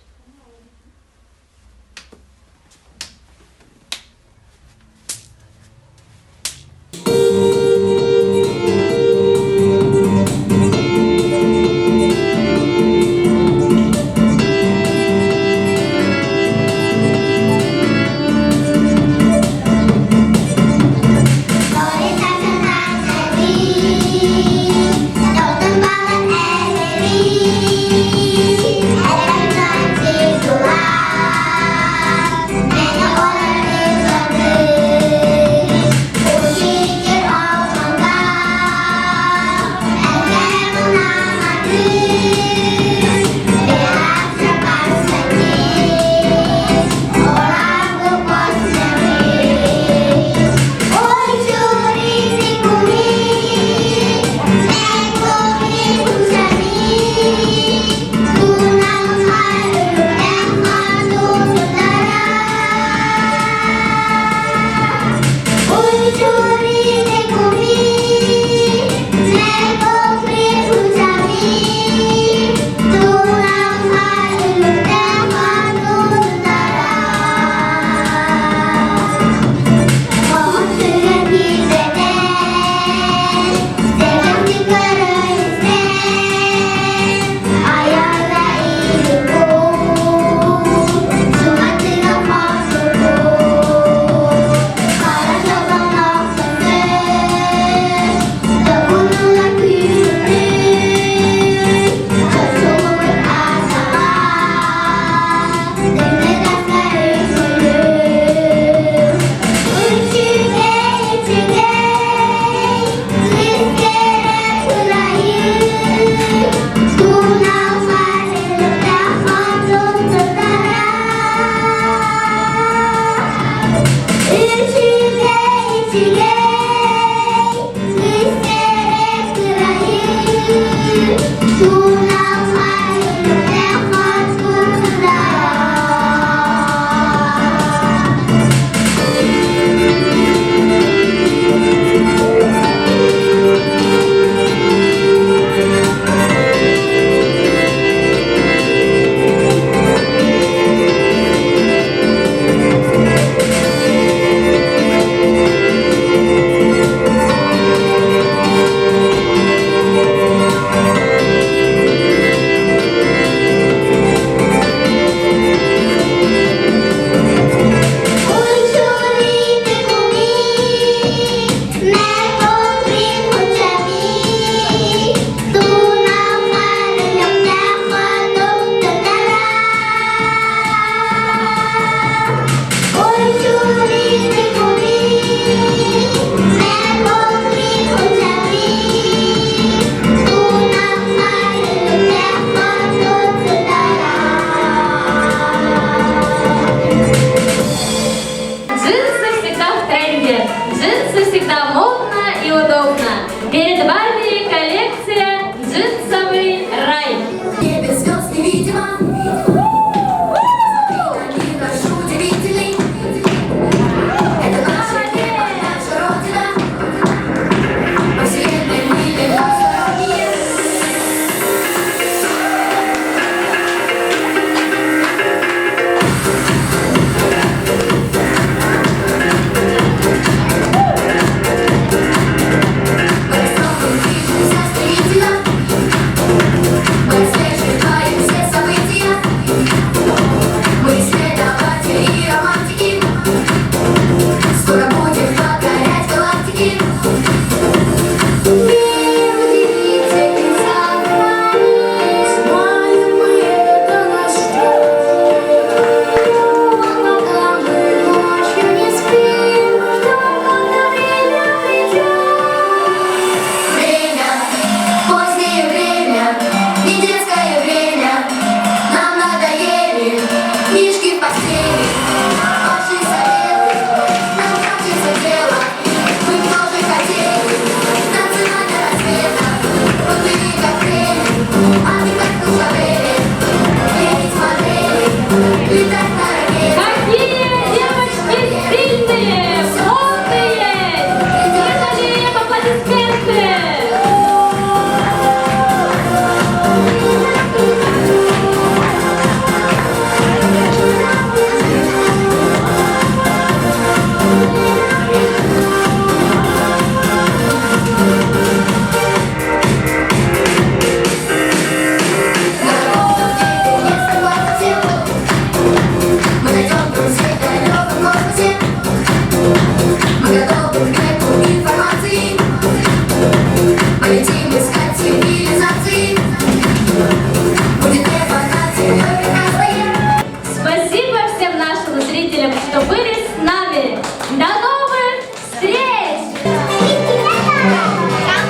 с нами. До новых встреч!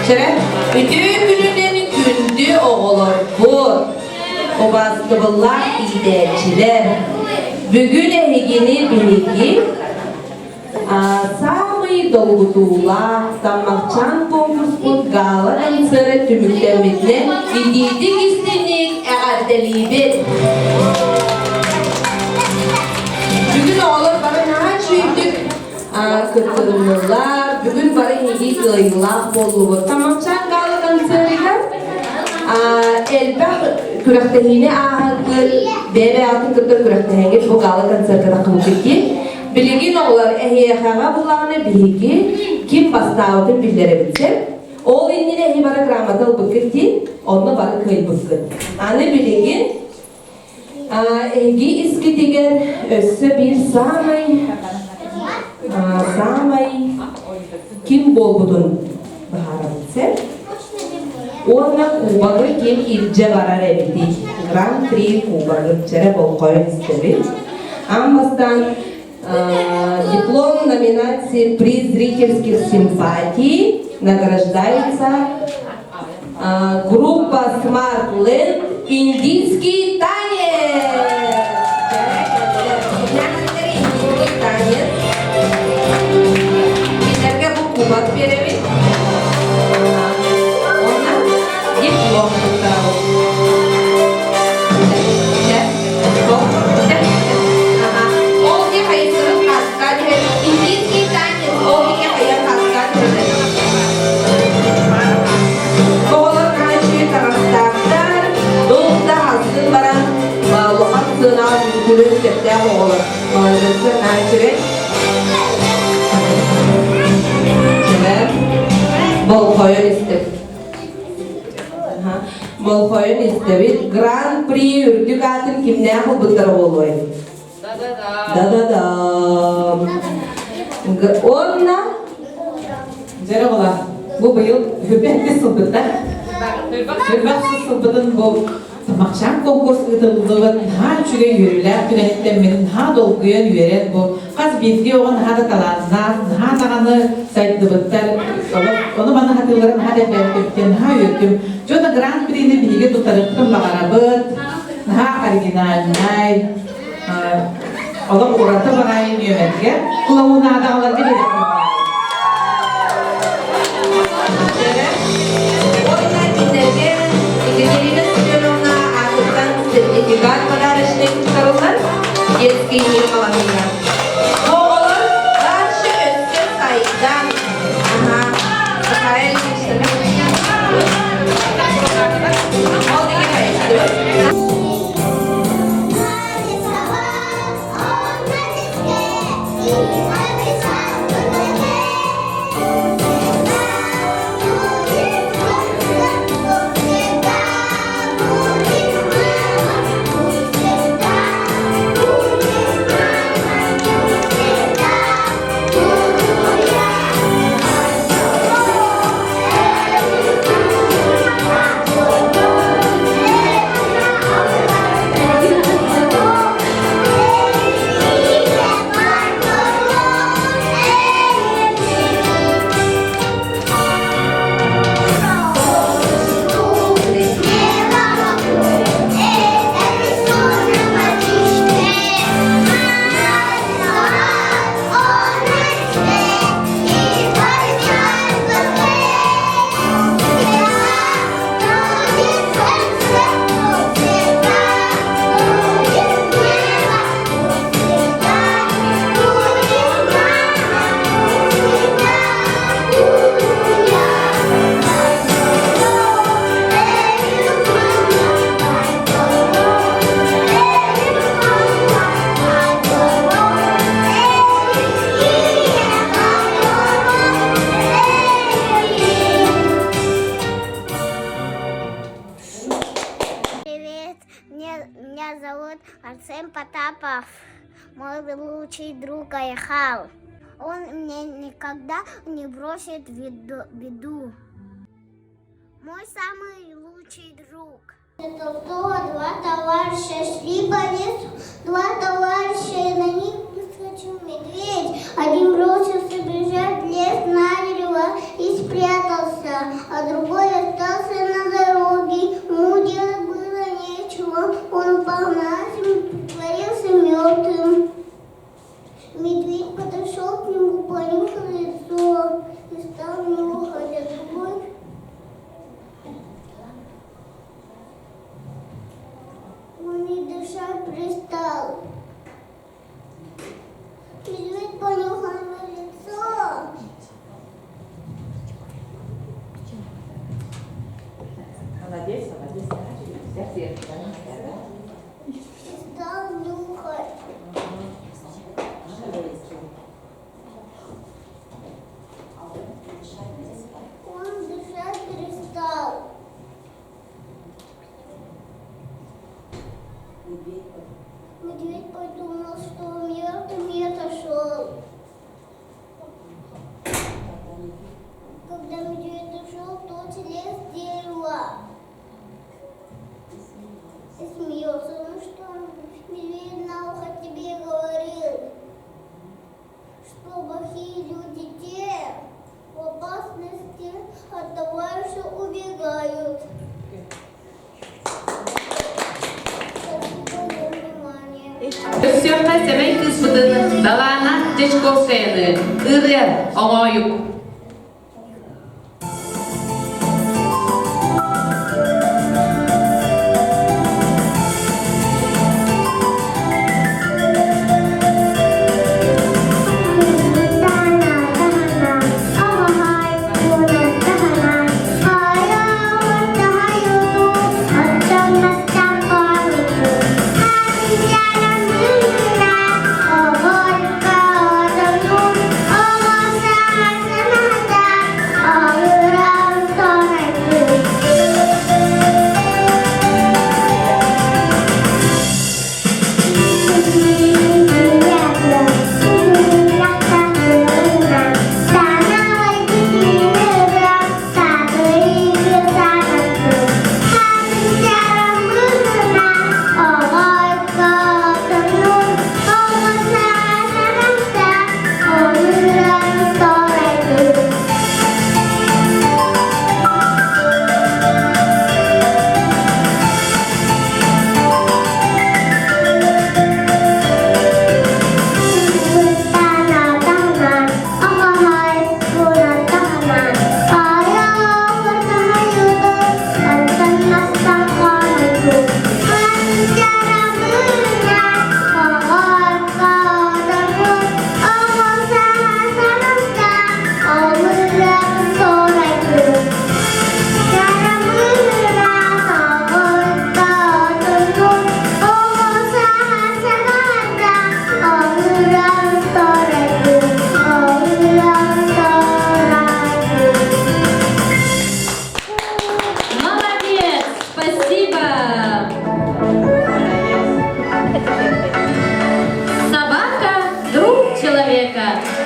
Şeref, bütün gününün gündü oğulur bu. Obazlıbıllar iyilerçiler. Bugün ehigini biligi. Самый долгутула, саммакчан конкурс гала ансыры түмүктемитне идийдик истиник эғарделибет. Бүгін оғылар бары наға чүйдік кыртырымылар, бүгін бары неги ылайлақ болуы. Саммакчан гала ансырыға элбақ күрәқтәхіне ағағыр, бәбе атын кыртыр күрәқтәхіне бұл гала концертіна қылып кеткен. Bilgin oğlar ehiyakağa bulağını bilgi kim bastağıdın billere bitsin. Oğul indine ehi bara gramatal bıkırtin, onunla bara kıyıl bıkır. Anı bilgin ehi iskitigen össe bir samay kim bolbudun bahara bitsin. Onunla kubağı kim ilce barar ebiti. Grand Prix kubağı çere bol koyun istedim. Ambastan диплом номинации «Приз зрительских симпатий» награждается группа Smart Land «Индийский танец». Bizlerge bu kubat verelim. Ona diplom tutalım. Индийский танец, олдике хаяр хаскан жүрді. Оғылар қаншығы тарастақтар, долықта хасын баран, лоқан сына күлін тепте оғылар. Оғыларсы қаншығы. Бол қойын істеп. Бол қойын істебет. Гран-при үрдік атын кімне ақыл бұттыр болуай. Да-да-да. Онна жарығыла. Бұл бұйыл хүрбәтті сылбытта. Хүрбәтті сылбытын бұл тамақшан конкурс ұтылдығын ха жүге үйірілер түнеттен менің ха долгүйен үйерен бұл. Қаз бетке оған хады таланнар, ха тағаны сайдыбыттар. Оны баны хатыларын ха дәпәркептен ха үйірдім. Жоны гран-прийні біліге тұтарықтың бағарабыт, ха оригинальнай. Олар ураты барайын үйеметке, құлауына адағаларға беріп барайын. Ойна киндерге Екатерина Семеновна артықтан сертификат подарочный құтарылған детский мир қаламына. Оғылыр қаршы өткен сайдан Сахарел кешірі. Ол деген қайшыды бар. Меня зовут Арсен Потапов, мой лучший друг Айхал. Он мне никогда не бросит в беду. Мой самый лучший друг. Это два товарища шли по лесу, два товарища, и на них выскочил медведь. Медведь понюхал на лицо. Молодец, молодец. Стал нюхать. Он дышать перестал. Медведь подумал, что он мертв и отошел. Когда медведь ушел, тот лез в дерево. И смеется, ну что, медведь на ухо тебе говорил, что плохие люди те в опасности от товарища убегают. Спасибо за внимание. Өссөртә сәмәй кыз быдыны, далана дечко сәйні, ырыр, оңайып.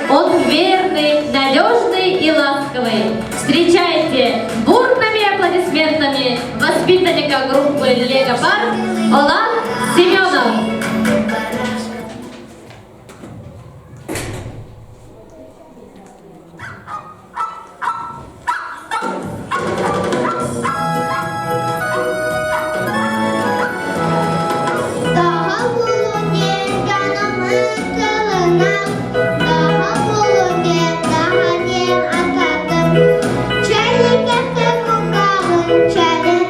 Он верный, надежный и ласковый. Встречайте бурными аплодисментами воспитанника группы Лего Парк Олан Семенов. Чайник,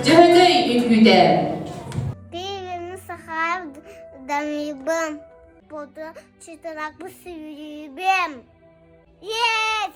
cehedey ünküde. Birini sakar damibim. Bodu çıtıraklı sürübüm. Yes!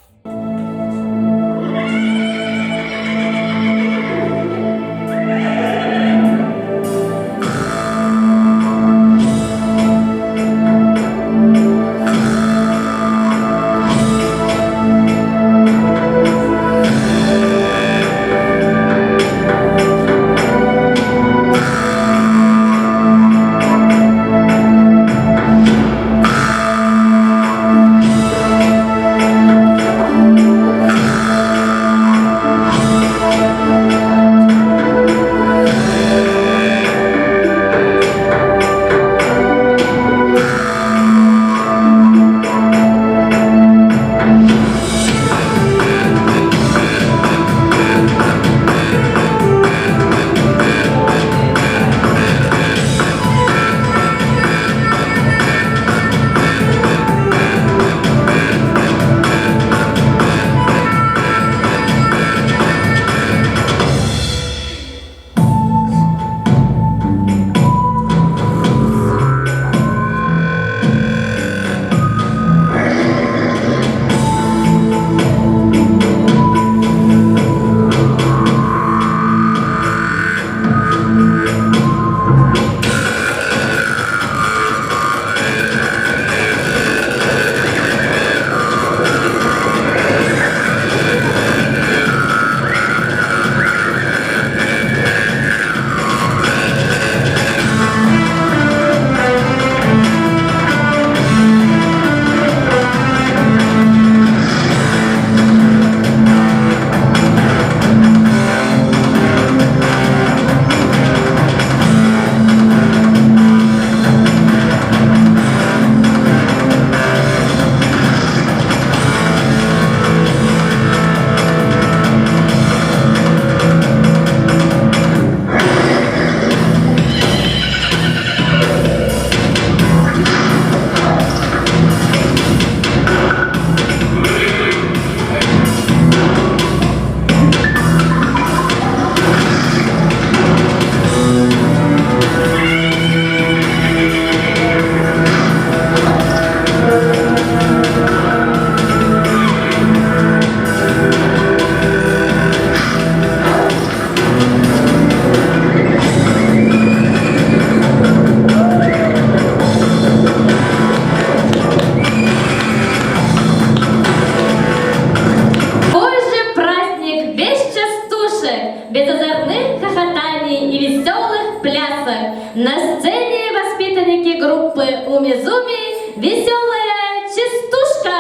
На сцене воспитанники группы Уми-Зуми «Веселая частушка».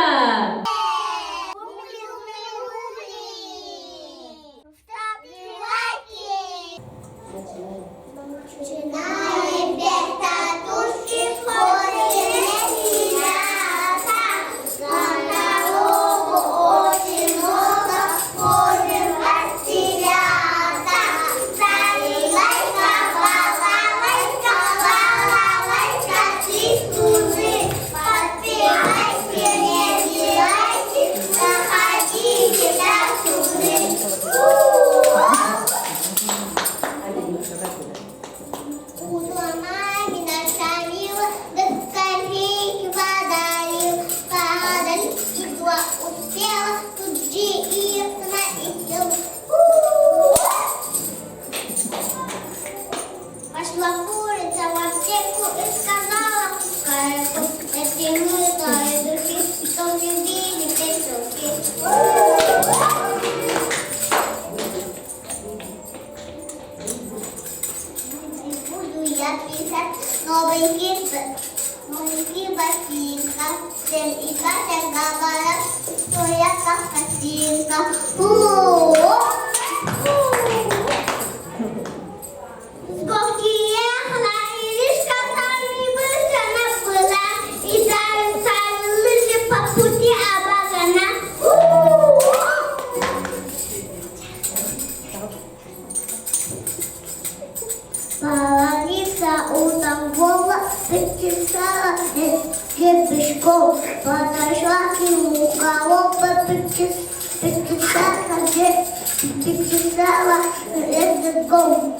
Начинаем без татушки в хоре ребята. На дорогу очень много ходим растелята. Заливайка, балалайка, балалайка, свистуны. Подпевайте, не зевайте, заходите на туны. Утром маме нашалила, да кофейки подарил. Подарить два успела, тут же и остановил. Пошла курица в аптеку и сказала кайфу, эти мытые духи, что любили песенки. Буду я писать новенький ботинка. Всем и Катя говорят, что я как косинка. С горки ехала, и лишь не быстро наплыла, и ставили лыжи по пути обогана. Половица утром Вова причесала гребешком, подошла к нему коробка, причесала языком.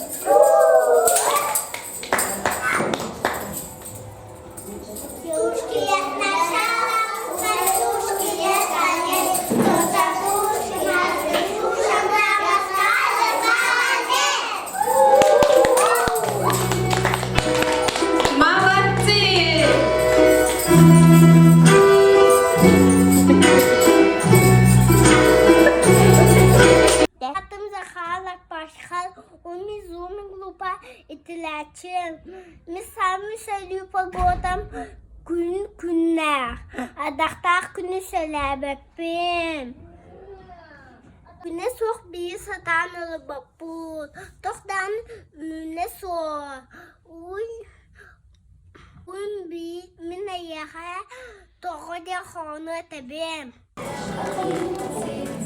Девушки, я сначала, Настюшки, я конец. Кто закушает, Настюша, мама скажет, молодец. Молодці! Atım zahalar başkal, умизуми глупа и тилячим. Мисами сөйлеу погодам күн күннәр. Адақтар күні сөйләбәппен. Күні соқ бейі сатан ұлы баппут. Тоқтан үне соқ. Ун бей мен аяға тоғы де қоны табем.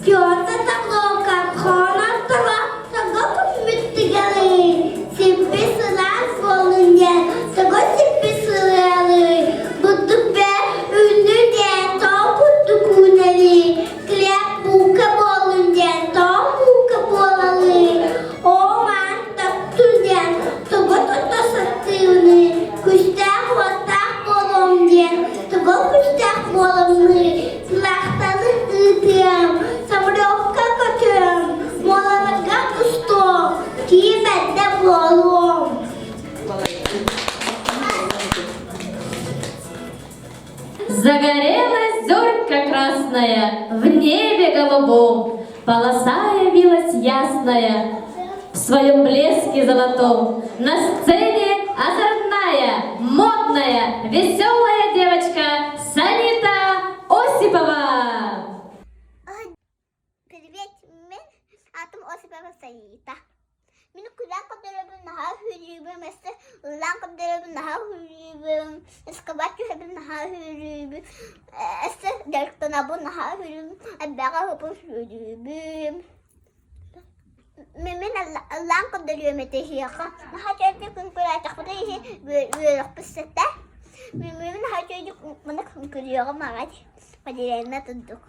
Кёрта таблока, хона таблока миттигали. Сипи сылан болынген, таго сипи сылалы. Буду бе үнүде, току дукунали. Клеп бука болынген, току болалы. Оман таптуден, таго тото сатылны. Күстәк ватак болымген, таго күстәк болымны. Лахтаны ытым, самрёвка көтüm, молаларга кустом, киебәддә болом. Загорелась зорька красная в небе голубом, полоса явилась ясная в своем блеске золотом. На сцене озорная, модная, веселая девочка Санита Осипова. Привет, мен атым Осипова Санита. Мен күлән кабдырыбын наха хүрүбім, әсті ұлан кабдырыбын наха хүрүбім, әскабат жүхебін наха хүрүбім, әсті дәрктанабын наха хүрүбім, әббәға хөпін хүрүбім. Мен ұлан кабдырыбым әтешіяқа, наха чәрді күн көрәтіқ бұда еші бөлік бұссетті. Мен наха чәрді мұны күн көріяға мағад, падирайына тұндық.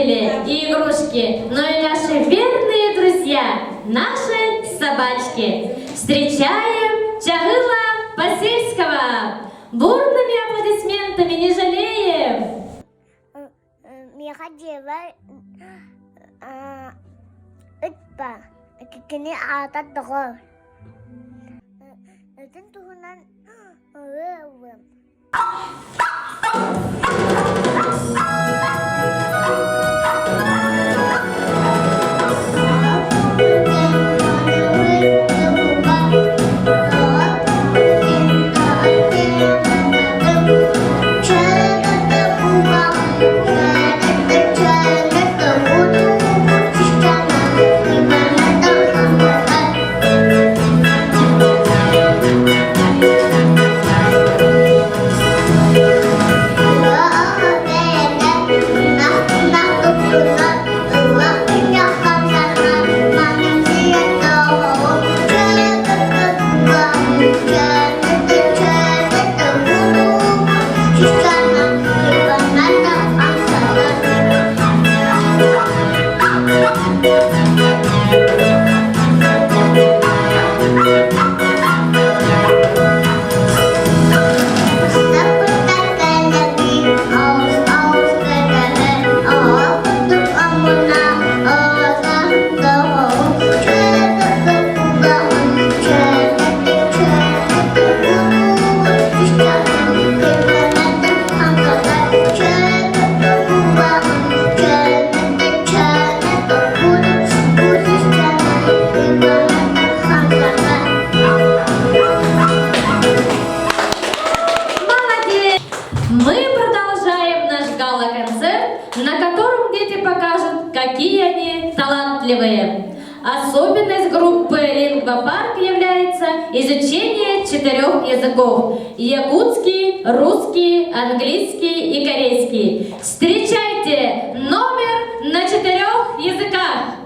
И игрушки, но и наши верные друзья, наши собачки. Встречаем Чагыла Посельского. Бурными аплодисментами не жалеем. Миха дева ытпа, кикини ата дого. Этен тугунан өвөм. Nah, какие они талантливые. Особенность группы «Лингвопарк» является изучение 4 языков – якутский, русский, английский и корейский. Встречайте номер на 4 языках.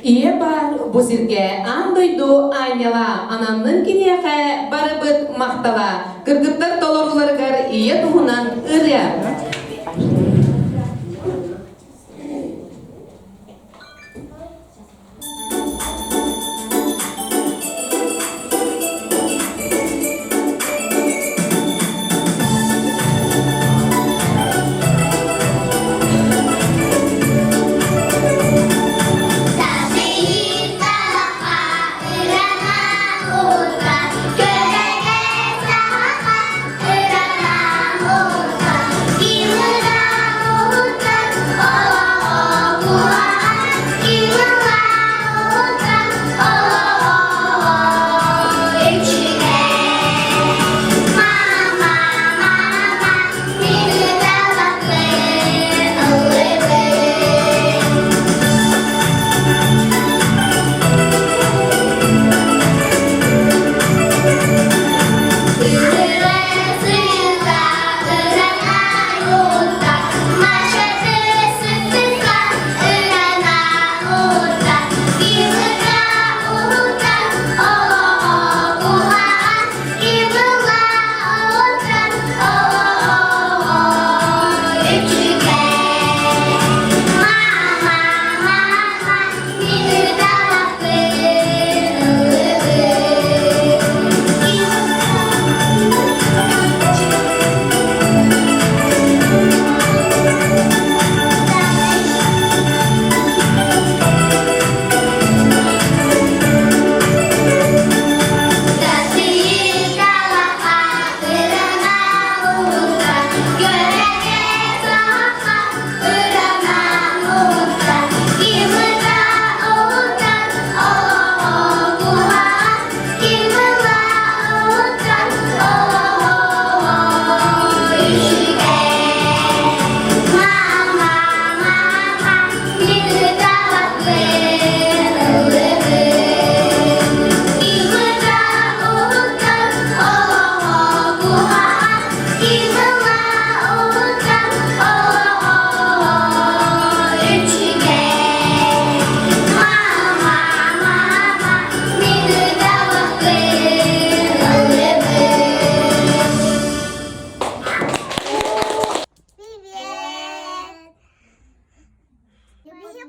Ие бар бусирге андойду айняла ананның кинеха барыбыт мактала кыргыттар толоруларгар ие тухунан ыря.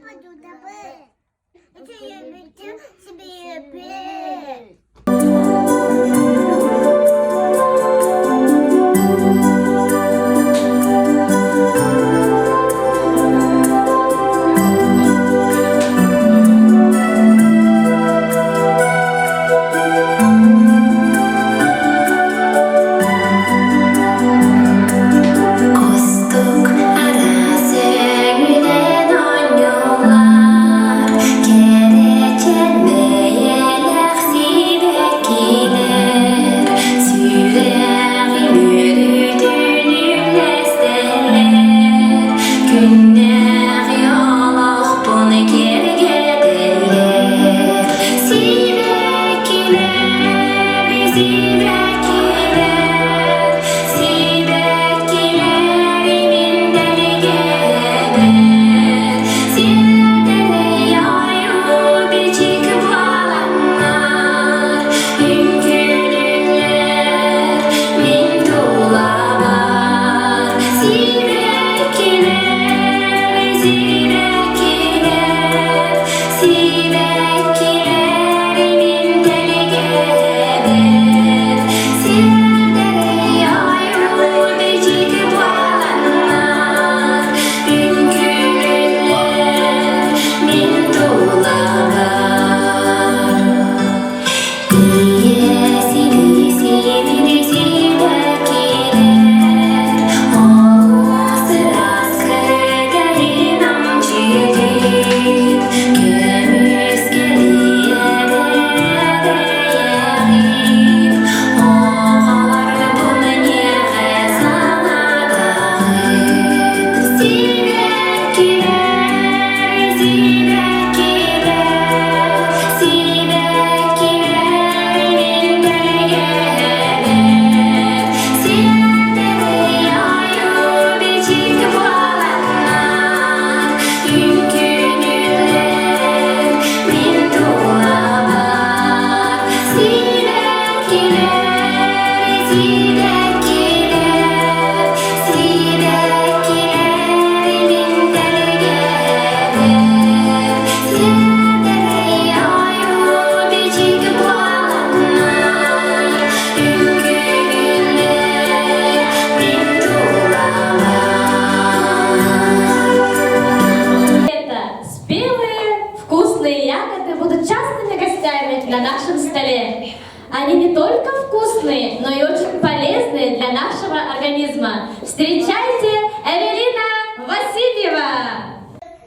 baju dapet. Itu yang lucu sebebe. Kostuk arasında yollar, gereçenmeyeler sidekiler, sürer yürüdüğünü lesteler, günler yollar bunu geri giderler, sidekiler, sidekiler, sidekilerin deli gelir, sidekiler yayıyor bir çıkıp alanlar, hünkârlar, min tuğlalar, sidekiler, sidekiler, sidekilerin deli gelir, sidekiler yayıyor bir çıkıp alanlar, hünkârlar, min tuğlalar. Sivri sidekiler, ağustos kırgayı namçidir, gömüz geliyer değerim, ağalar bunu niye sanadağır, sidekiler, sidekiler, sidekilerin deli gelir, sidekiler yayıyor bir çıkıp alanlar, hünkârlar, min tuğlalar, sidekiler, sidekiler, sidekilerin deli gelir, sidekiler yayıyor bir çıkıp alanlar, hünkârlar, min tuğlalar. Это спелые, вкусные ягоды будут частыми гостями на нашем столе. Они не только вкусные, но и очень полезные для нашего организма. Встречайте Эвелина Васильева!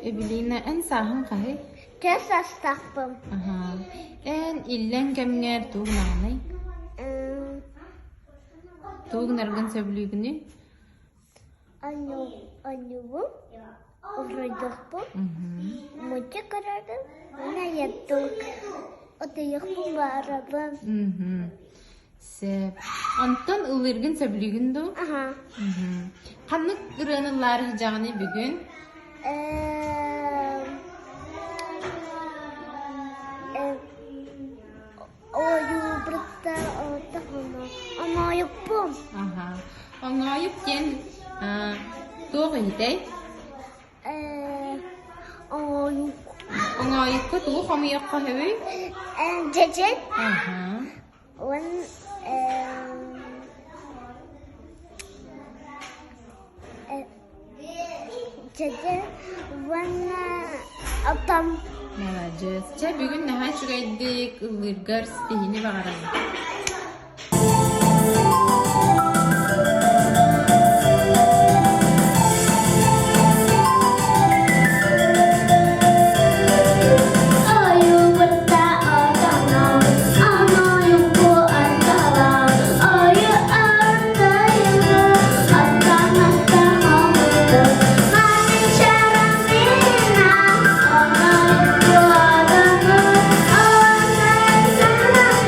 Evelina en sahın qahi? Kesas tapım. Aha. En illen kemnger tuğnağını. Tuğnargın söylüğünü. Anyu Urayakpım. Mucha kararı. Ne yaptık? Otayakpım barabım. Sep. Antan ılırgın söylüğün du. Aha. Kanlık ıranılar hicani bugün. Oyu berita otakana. Anayakpım. Aha. Angayıp gen tuğ hitey. Oyu. Angayıp ka tuğ hamıyak qahevi. Cecen. Aha. One. Cecen. One. Atam. Молодец. Çe bugün ne şuraydık ılırgar stihini bağırayım. Ayu berta otakno, anayukku antalam, ayu antayukku, atamata homudu, mati carang minang, anayukku otakno, awan sangat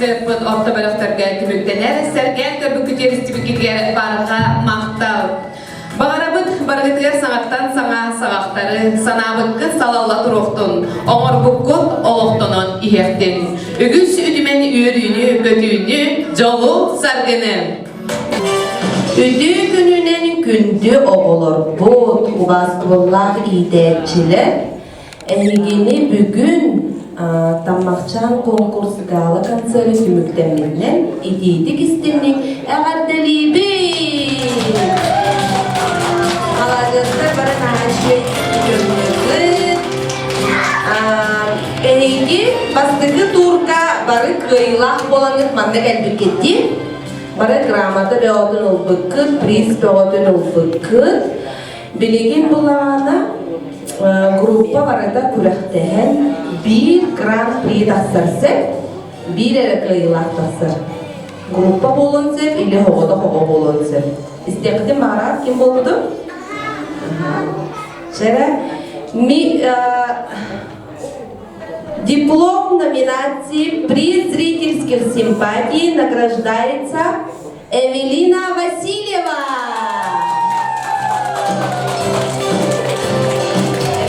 Serpent orta bölükterge tümüktener, sergen körbü küteristi bükütger barga maqtal. Bağarabıt bargıtger sanattan sana sağaktarı, sanabıtkı salalla turuktun, oңor bukkut oloqtonun ihektin. Ügüs üdümen üyürüğünü, götüğünü, jolu sargını. Üdü gününen kündü oğulur bu ubastırıllar iyiderçiler. Ehigini bugün Tammakçan konkurs gala konseri tümüktemlinden idiydik istinlik eğerdelibi. Halacızda bana naşvet görünürdü. Ehigi bastığı turka barı kıylak bolanıt mandak elbük etti. Barı gramata beodun ulbıkkıt, priz beodun ulbıkkıt. Biligin bulağına gruppa barada kulakten bir Grand Prix tasarsak, bir ere kıylak tasar. Gruppa bulunsep, ili hoğda hoğa bulunsep. İstekti Marat kim buldu? Şere, диплом номинации «Приз зрительских симпатий» награждается Эвелина Васильева.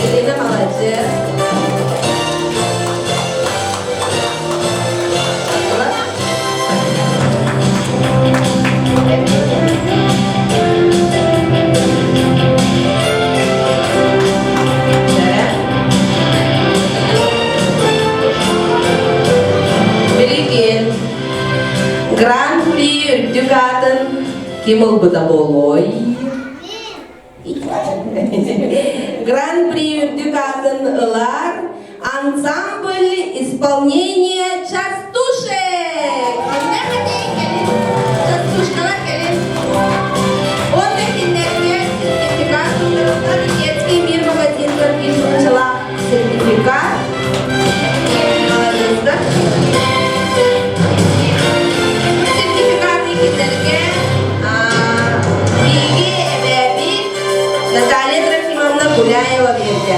Эвелина молодец. Grand Prix Ürtügat'ın kim oldu da boloy? Grand Prix Ürtügat'ın ılar ансамбль исполнения частушек. Частушкалар gelin. Он этинlerine сертификат установлен детский мир магазин подписывала сертификат. Молодец, да? Наталья Трофимовна Гуляева верьте.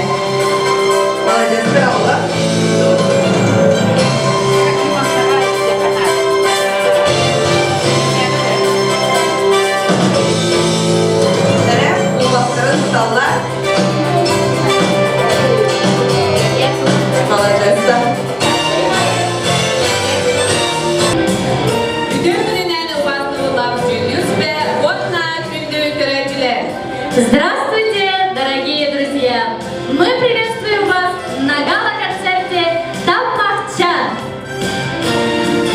Молодец, браво. Заряд, улыбкарын столlar. Молодец, да. Здравствуйте, дорогие друзья! Мы приветствуем вас на гала-концерте «Таммакчан».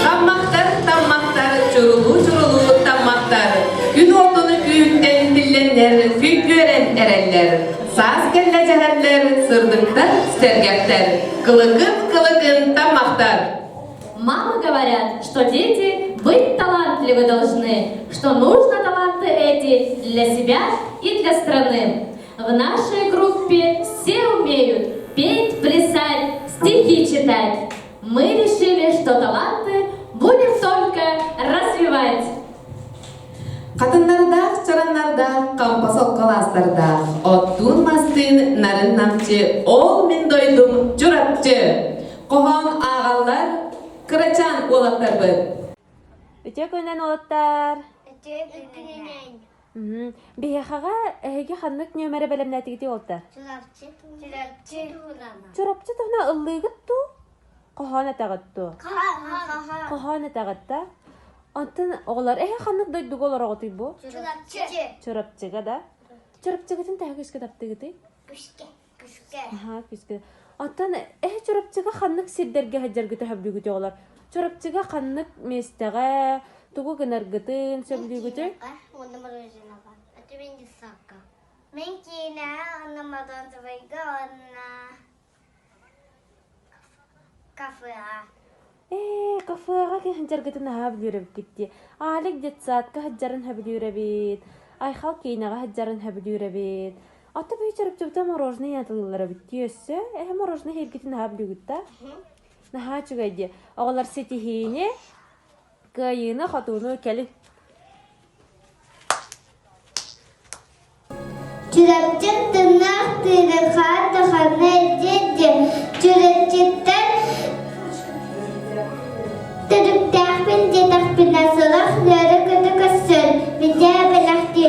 Tammaktar, çurulu tammaktar. Gün ortunu büyükten dillenler, gün gören erenler. Saz kelle ceherler, sırdıktar, sergekler. Kılıkın tammaktar. Мамы говорят, что дети быть талантливы должны, что нужно таланты эти для себя и для страны. В нашей группе все умеют петь, плясать, стихи читать. Мы решили, что таланты будем только развивать. Kadınlarda, çoranlarda, kampasok kalaslarda, ottun mastın, narın namçı, ol min doydum, curapçı. Kohan ağallar, kıraçan olaklar bır. Үтө көнен олаттар. Бияхага эге ханнык нөмере белемнәтиги олаттар. Чурапчы туна ыллыгыт ту. Кохана тагытту. Кохана тагытта. Антын оглар ханнык дойдуг олар оготый бу. Чурапчыга да. Чурапчыгытын тагыскы таптыгыты. Күшке. Ага, күшке. Антын чурапчыга ханнык сиддерге хаҗаргыты хәблүгүтө оглар. Чурапчыга ханнык местеге тугу гынаргытын сөблүгүтө. Мен кийина аннамадан табайга анна кафега. Кафега ки хаҗаргытын хәблүреп китти. Алик детсадка хаҗарын хәблүребит. Айхал кейнага хаҗарын хәблүребит. Ата бей чурапчыгыта мороженое ятылылар битти өссө. Мороженое хергитин хәблүгүтта. Наха чугайди. Оголар сетихине кайына хатуну кели. Чурапчык тырнак тырыха таханы деди. Чурапчыктар тырыкта Pinasılak nere kötü kızsın. Bize belakti.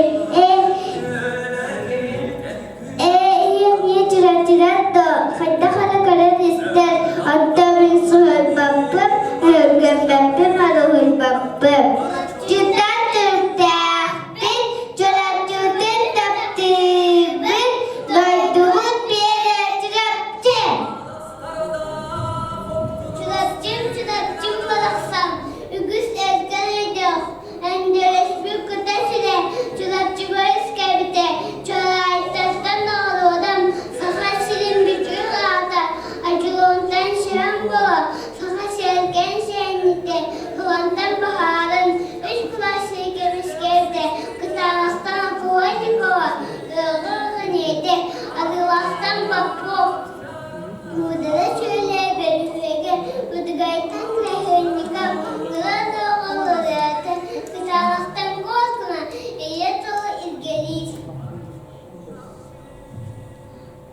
Niye çırat da. Hayda kara karar ister. Hatta ben suhul babım. Hürgün babım. Aruhul babım. Çıtat tüktahbin. Çırat tüktün taptibin. Doyduğun bir yere çıratçı. Çıratçım balaksam. Ügüs ezgan edem. Enderes bir kıtasıle. Çıratçı barış kebite. Çolay tastan oğlu adam. Saha silin bir çığırada. Acılığından şiran boğa. Saha sergen şenlikte. Kıvantan baharın. Üç kulaşlı gemiş gevde. Kıtalaktan kuvaydı kova. Ilgı niyeti. Adıvaktan bapo. Udara şöyle berüvege. Udugaytan krehönnikam. Kılada oğullarata. Kıtalaktan korkuna. Eyatoğu ilgeliyiz.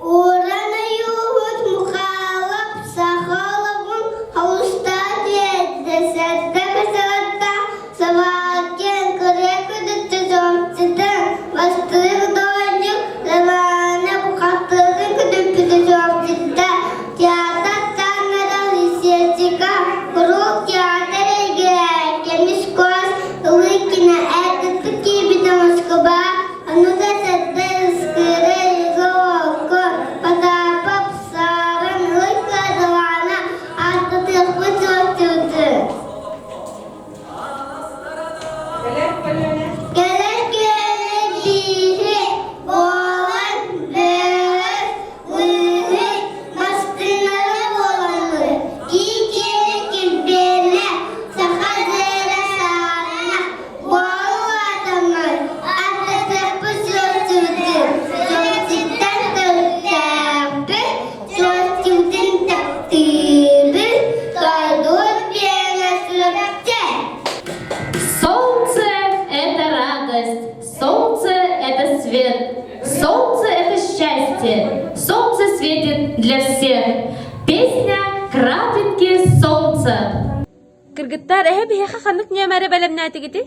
Uğrana yuhut muhalap sahalabun havusta diyette sette kısalatta sabahken kırıya kıdıttı somçıdan bastırık doğacık zamana bu kattırın kıdıppıdı somçıda tiyatat tanrıdan hissiyatçıka kuruk tiyatar ilgiler kemiş koz ılıkine erditti gibi damaskıba onu da sette ıskırı yıgı patapap sarın ılıkla davana atlatıklı çocuğu. Gerek diye boğalan verir uyur bastırmalı boğalanı İyi gibi sakazere sarına boğalı adamlar atlatıklı çocuğu. Çocuğdan tırtapı çocuğun taktibi doyduğun bir yere sürüpte. Солнце – это радость, солнце – это свет, солнце – это счастье, солнце светит для всех. Песня «Крапинки солнца». Кыргыттар биһэ ханнык нөмәрі бәлемнәті гити?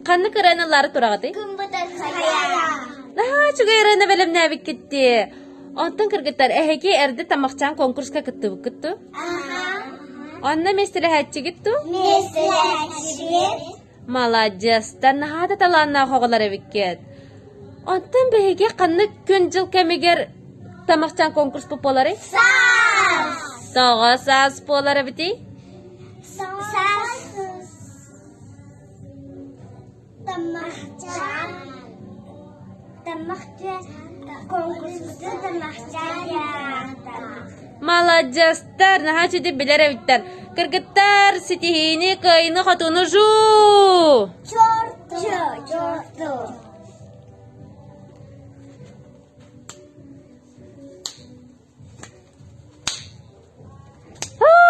Ханнык ырынылары турағыты? Наха чуга ырыны бәлемнәбік кетті. Онтын кыргыттар ке әрді тамақчан конкурска кытты бұк кытты? Онна местелі хәтчі гитту? Молодец. Наха да таланна хоғылар әбіккет. Онтын біхеге қаннык күн жыл кәмегер тамақчан конкурс бұп болары? Соға сас болары біті? Молодецтар, наха чуди билер әбіттер. Кыргыттар, сетихини кайны қатуны жу! Чорту. Ой,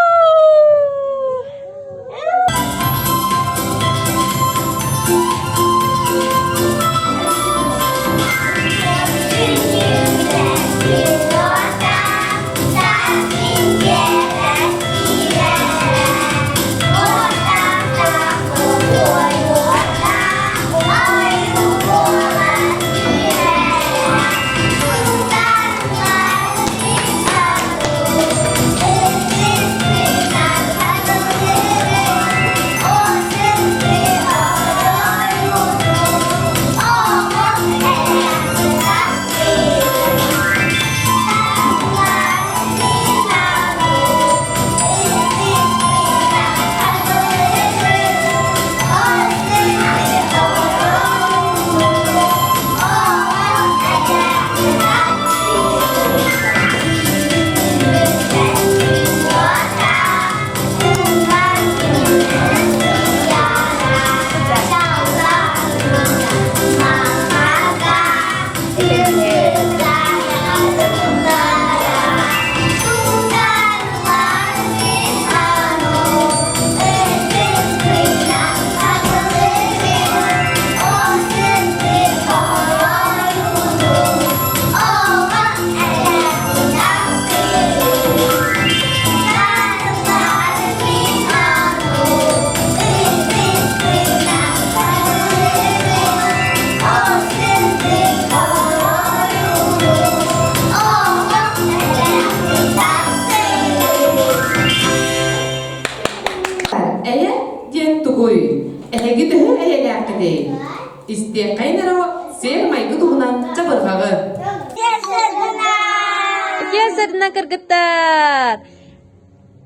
sarına kırgıttar.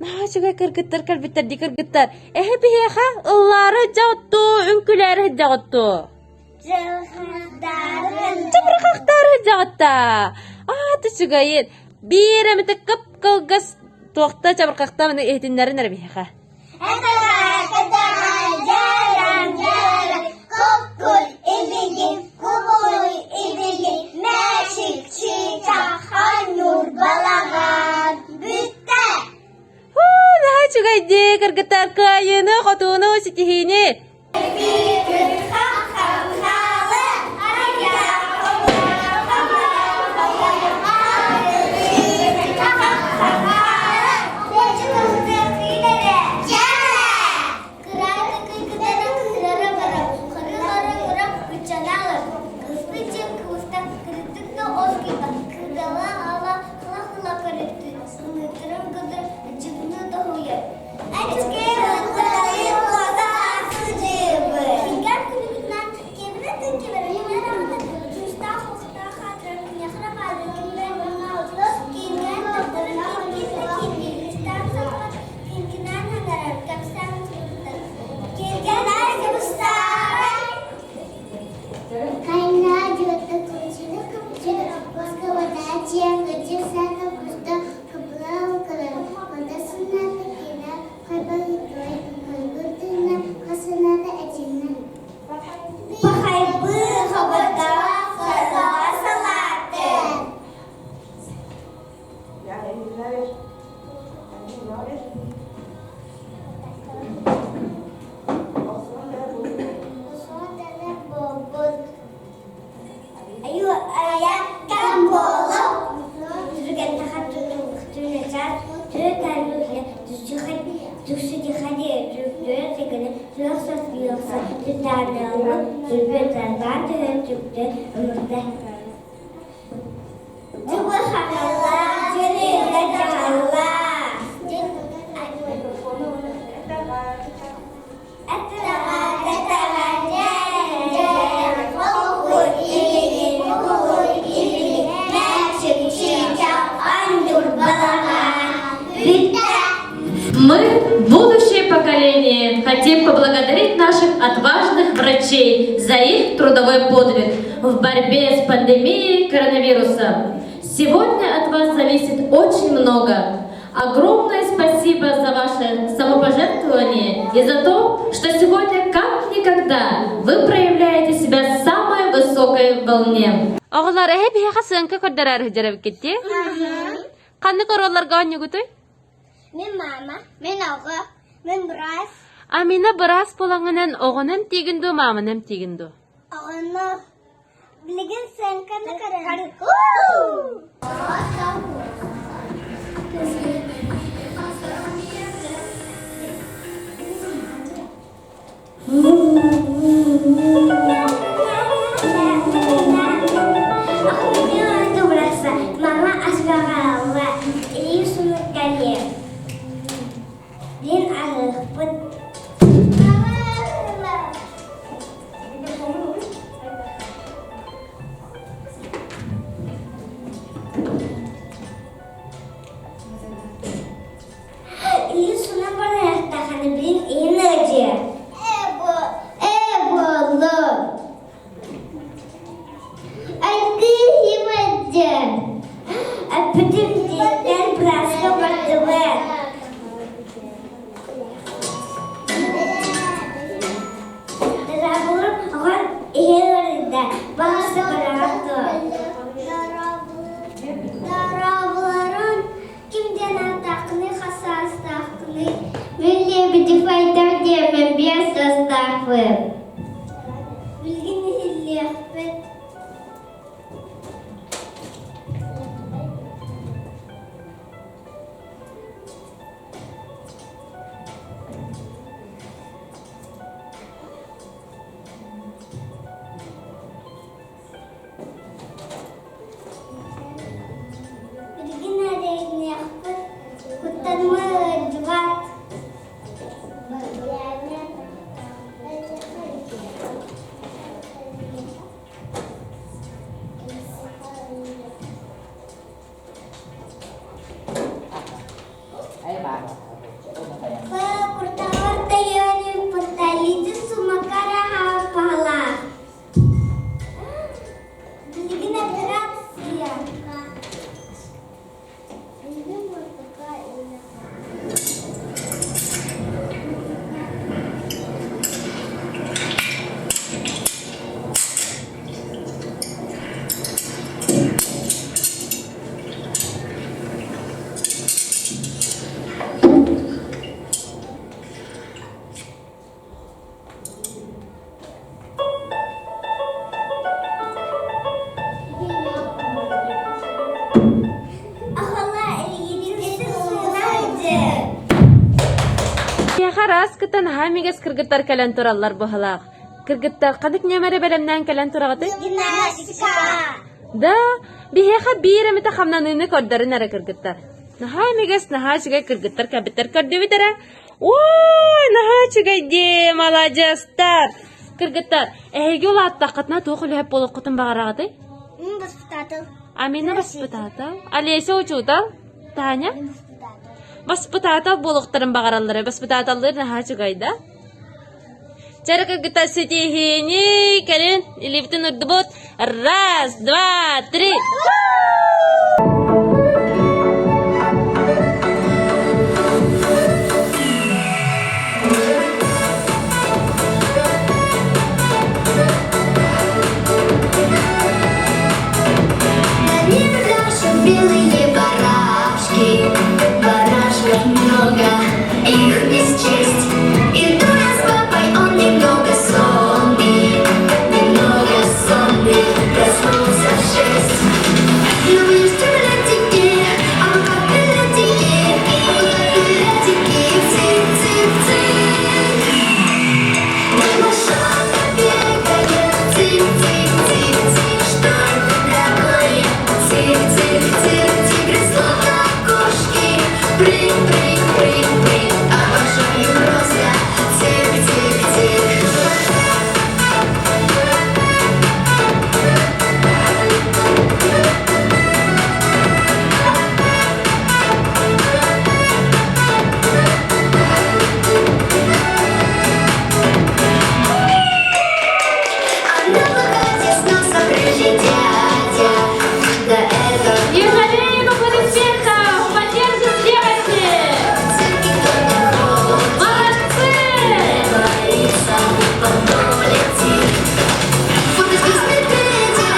Nah, juga kırgıttar kalbitter di kırgıttar. Bihe ha, ılları jağıttı, ünküleri jağıttı. Çapırkaktarı jağıtta. Tüçügayın. Bir emite kıp kılgız tuğakta çapırkakta mı ehtinlerin bihe ha. Cugay kırgıtar kayını kotunu sikihini. Мы, будущее поколение, хотим поблагодарить наших отважных врачей за их трудовой подвиг в борьбе с пандемией коронавируса. Сегодня от вас зависит очень много. Огромное спасибо за ваше самопожертвование и за то, что сегодня как никогда вы проявляете себя в самой высокой волне. Оғылар әйбі яқасынғы көрдірәрі жарабы кетті? Қанды королларға өңігіті? Мен мама, мен оғы, мен брас. Амина брас болаңынан оғының тегінді, мамының тегінді. Оғыны білген сен қанды қарады. Mama asbarawa, ini sunut kalian. Din alput. Ini sunut pada tahan din ini aja. Ebo. Adi himaja. Betul dan berasa berdua. Darabur orang ihirda bahasa beratu. Daraburun kimden atakni hassas takni milli bir fayda diye biasa stafı. Bilgin hiliyafet. Ахала элегидин сынайды. Я харас кытан хамигас кыргыттар кэлэн тураллар бухалаах. Кыргыттар кадык немере белемнен кэлэн турагаты? Гимнастика. Да, бихеха биремите хамнаныны көрдөрүн ара кыргыттар. Хамигас нахачыгай кыргыттар кабиттар көрдү битара. Ой, нахачыгай де, молодецтар. Кыргыттар, эйге ол аттақытна тоқыл өп болу құтын бағарағыды? Баспытатыл. Амина баспытатыл. Алеся учутал? Таня? Баспытатыл болуқтырын бағаралары. Баспытаталыр нахачыгайда. Чары кыргыттар сетихини, кәрін, илифтін үрді бот. Раз, два, три. Белые барашки, барашков много, их не счесть. Иду я с папой, он немного сонный, проснулся в 6. Но мы в туалетике, а мы как билетики, цик-цик-цик. Мимо шага бегает, цик-цик-цик-цик, что это такое? Цик-цик-цик-цик, словно кошки, прыг-прыг-прыг-прыг, обожаю просто цик-цик-цик. А на плакате снился рыжий дядя. Да это Ежелеем аплодисментов! Поддержим девочки! никто не ходит, Молодцы! боится, потом летит. Фото звездный Петя,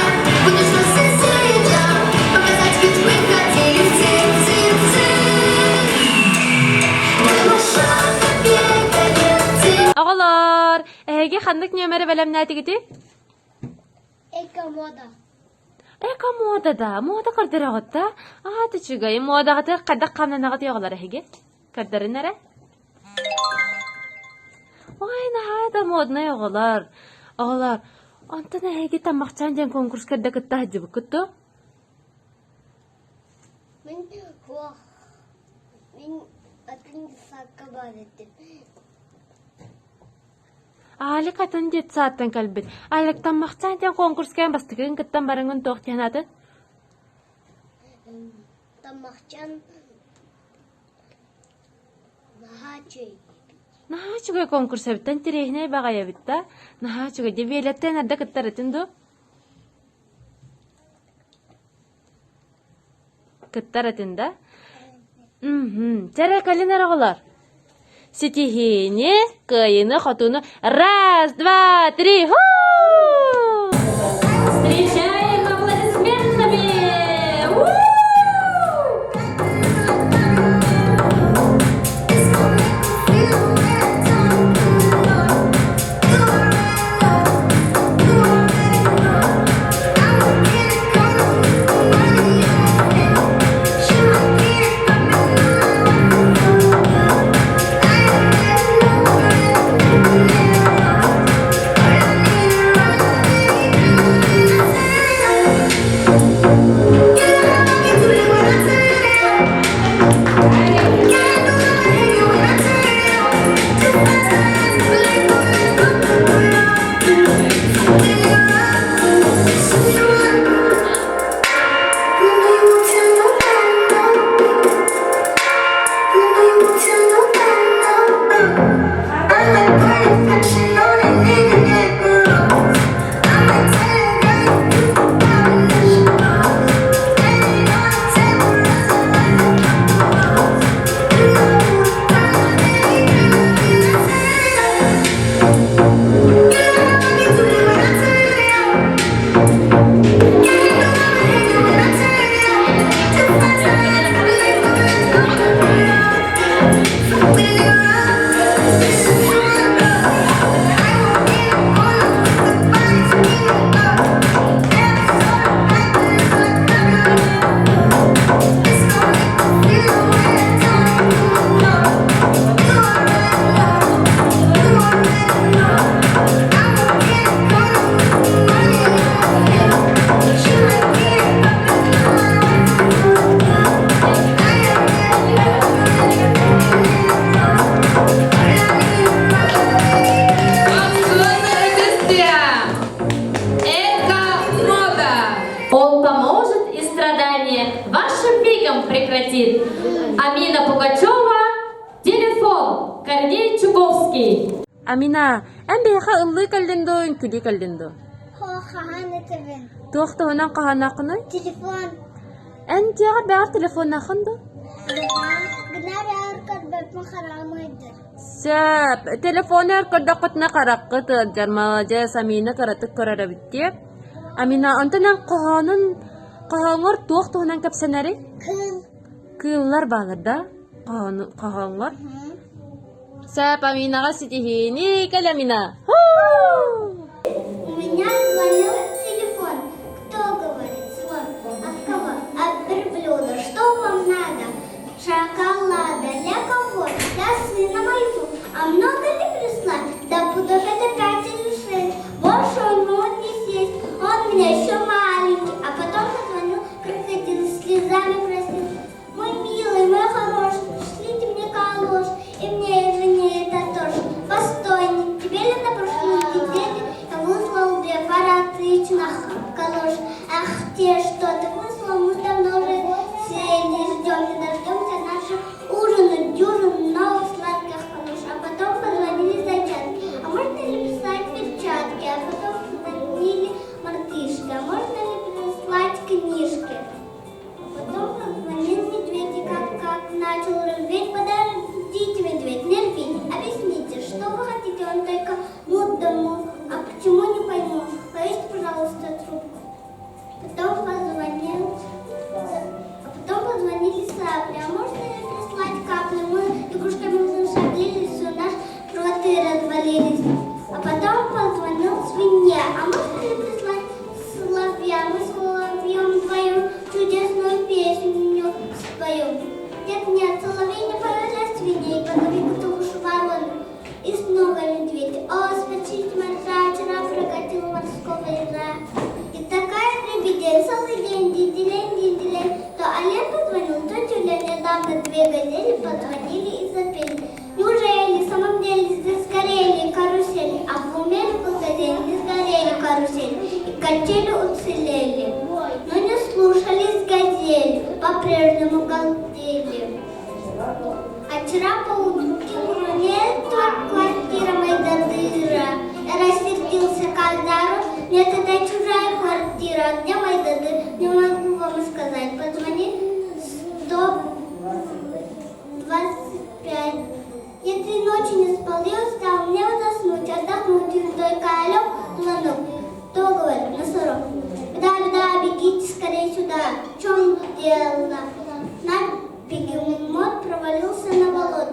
будешь на соседям, показать, ведь мы ходили в цирк-цирк-цирк. Лошадка бегает, цирк. Ағалар, әйге қандық немері бәлемнәті кеті? Эко-мода. Эка модада, мода кардырағытта. Аты чүгай, модағыты қадақ қамнанағыты яғылар әйге? Кардырын әрі? Ой, нағайда модна яғылар. Ағалар, антын әйге тамақчан ден конкурс кәрді күтті хаджы бұ күтті? Мен атын саққа бар еттім. Али қатын дет сааттан кәлбет. Айлық тамақчан ден конкурс кән бастықын күттен барыңын тоқтиян атын? Тамақчан нахачой. Наха чүгай конкурс әбіттен тирехіне бағай әбітті. Наха чүгай девелеттен әрді күттар әтінді? Күттар әтінді? Чәрі кәлін әріғылар? Сетихіне, кайыны, қатуны. Раз, два, три, ху! Встречаем аплодисментами! Thank ожидание вашим мигом прекратит. Амина Пугачева, телефон, Корней Чуковский. Амина, ән бейха ыллы кәлденді, үнкүді кәлденді. Хохана тебе. Туақты онан қағана қыны? Телефон. Ән тияға бәғір телефон нақынды? Гнара аркад бәпмі қарамайдыр. Сәп, телефон әркірді құтына қараққыты, жармалажа Амина қаратық көрәрі бітті. Амина, онтынан қағаңыр туақты онан кәпсенәрі? Кыл. Кыллар бағырда, қағаңыр. Сәп, Аминаға сетихини кәл Амина. У меня звонил телефон. Кто говорит звон? От кого? От верблюда. Что вам надо? Шоколада. Для кого? Для сына моего. А много ли прислать? Да буду это 5 или 6. Больше он может не съесть. Он меня еще маленький. А потом позвонил, крокодил, слезами просил. Мой милый, мой хороший, шлите мне калош. И мне, и жене это тоже. Постой, тебе ли на прошлой неделе я выслал 2 пары отличных калош. Ах, те, что ты выслал, мы давно уже сели, ждем, не дождемся наших ужинов, дюжин новых сладких калош. А потом позвонили зайчатки. А можно ли прислать перчатки? А потом позвонили мартышки. А можно ли прислать книжки? А потом позвонил медведь, и как начал рветь, подождите, медведь, не рвите, объясните, что вы хотите, он только мудому, а почему не пойму, повесьте, пожалуйста, трубку. Потом позвонили сапли, а можно ли прислать капли, мы игрушками зашаблились, у нас роты развалились. А потом позвонил свинья, а можно ли прислать соловья, мы с соловьем вдвоем чудесную песню споем. Нет, соловей не поет для свиней, поговорит уж ворон. И снова медведь. О, спасите, моржа, вчера прокатил морского ежа. И такая дребедень, целый день, диделень, то олень позвонил, то тюлень. Недавно 2 газели позвонили и запели. Неужели в самом деле сгорели карусели, а в уме был газель, не сгорели карусели, и качели уцелели. Но не слушались газели, по-прежнему галдели. А вчера поутру нет квартира моя дыра. Я рассердился Казару, нет, это чужая квартира. А где моя дыра? Не могу вам сказать. Позвони 125. Я 3 ночи не спал, я устал, мне заснуть, отдохнуть, и только алёк, звонок. Кто говорит? Носорог. Беда, бегите скорее сюда. В чем дело? Бегемот провалился на болото.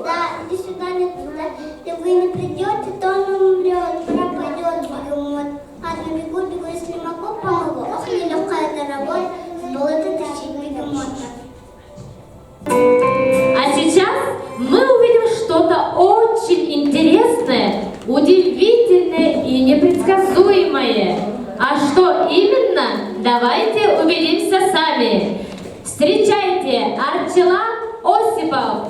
Да, иди сюда, не туда. Если вы не придете, то он умрет, пропадет бегемот. Ладно, бегу, если могу, помогу. Ох, нелегкая эта работа, с болота тащить бегемота. А сейчас мы увидим что-то очень интересное, удивительное и непредсказуемое. А что именно, давайте убедимся сами. Встречайте, Арчелан Осипов.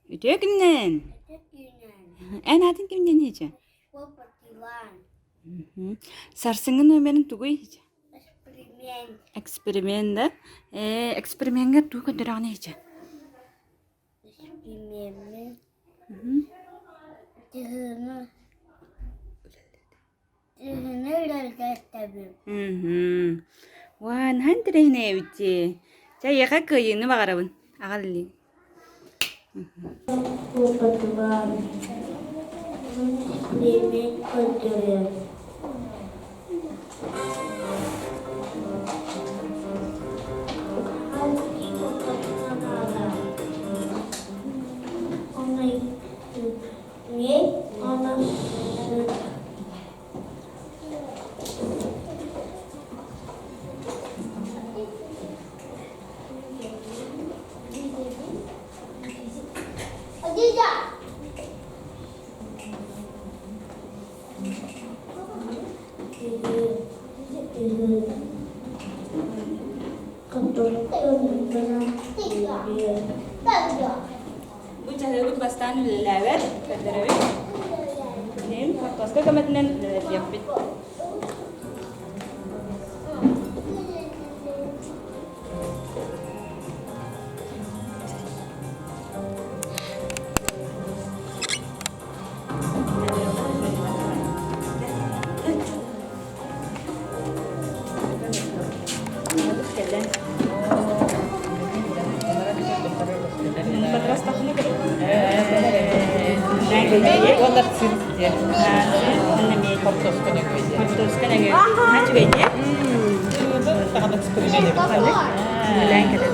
Ütөгүнен. Эн адын кимден хече? Сарсыңын өмерин тугуй хече? Эксперимент да? Экспериментге тугу дырагын хече? Эксперимент. Тыгыны өлөлгөтөбү. Ван хантырыхне үтче. Жа яка кыйыны багарабын. Агалли. Эксперимент көтөрөбү. Bu cahil bastan lelever, kadaravi. Nem, kaska kamatnen yapit. kellen. Patras takını kır. Ne onlar sürüyor. Ne mi? Kortos kene gö. Haç gece. Takını sıkırıyor. Lan kere.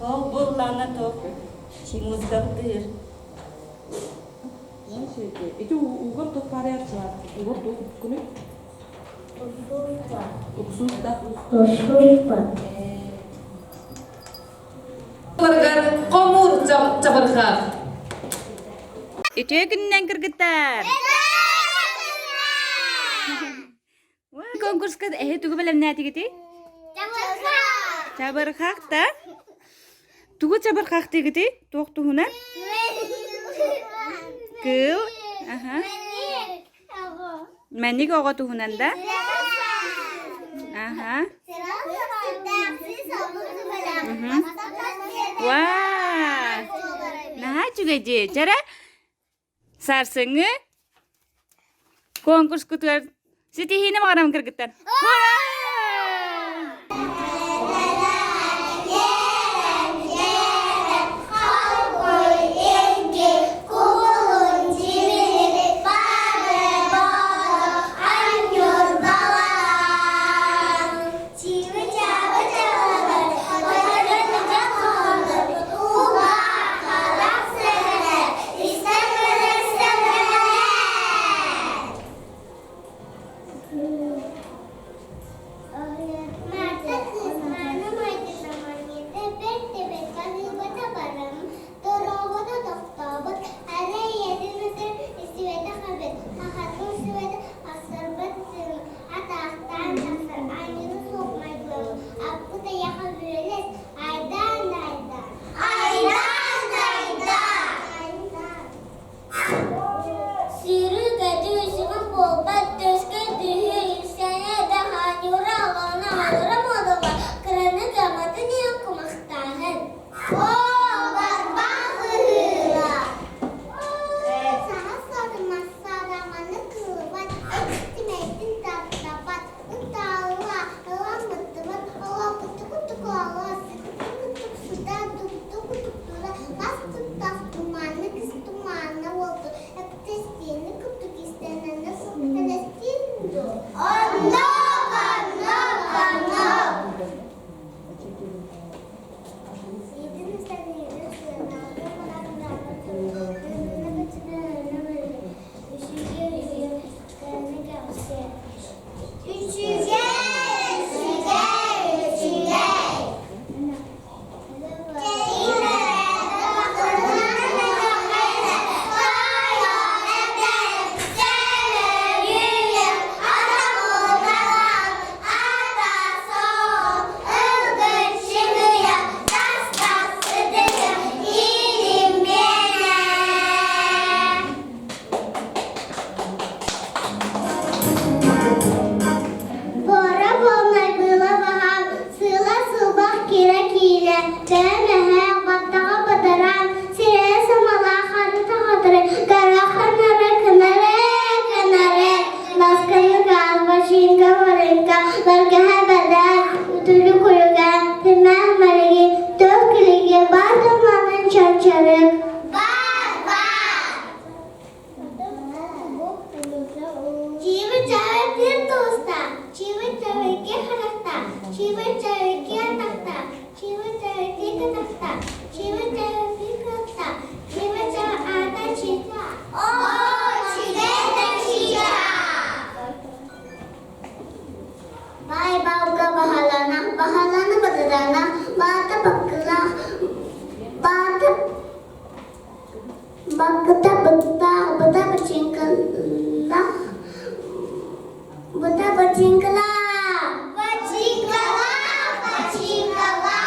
Oh, bullana to. Muzgabdir. Itu ugar tuh karya tuh, ugar tuh kuning. Uksusta. Wargar komur cabarkak. Itu kenang kergetar. Wah, konkurs kan tuh belum nanti gitu. Cabarkak ta? Tuh cabarkak gitu, tuh huna. Kau, Mani kau tuh hunanda. Wah, nah juga je, cara sarsenge konkurs kutuar siti hina makaram kergetan. barık. Çivi çağı bir dosta, çivi çağı iki harakta, çivi çağı iki atakta, çivi çağı iki katakta, çivi çağı bir katakta, çivi çağı ada çita. O çile de çita. Bay balga bahalana, bahalana badırana, bata bakıla, bata bakıta bıtta, bıta bıçınkala, bıta bıçınkala, bıçınkala, bıçınkala.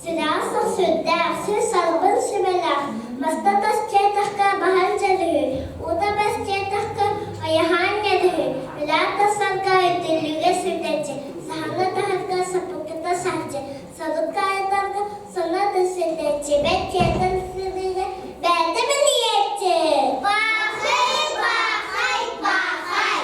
Sırasa sürdär, sür salbın sümeler, masta tas çetakka bahar çarığı, uda bas çetakka ayahan nedir, bilata salga edilüge sürdeci, sahana tahatka sapıkta sarcı, salık kayıtarga sana da sürdeci, bekçeden sürdüğü, bende biliyetçi. Bakay, bakay, bakay.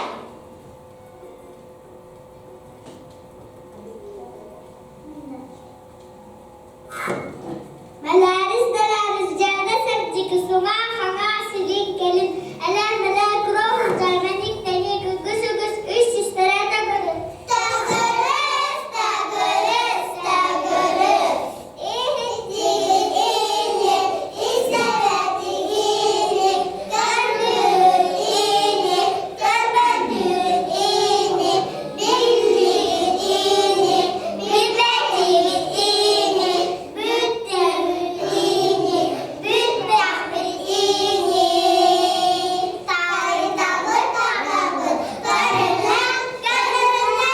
Malaris dalaris jada sabji kusuma khanga silik kelin ala malak roh jarmanik tani gugus gus üç istarata guru tagres tagres tagres ihti ini isabati ini karnur ini karbandur ini billi ini bilbeti ini bütten ini bütbahbir ini taytamı takamı karılan karılan.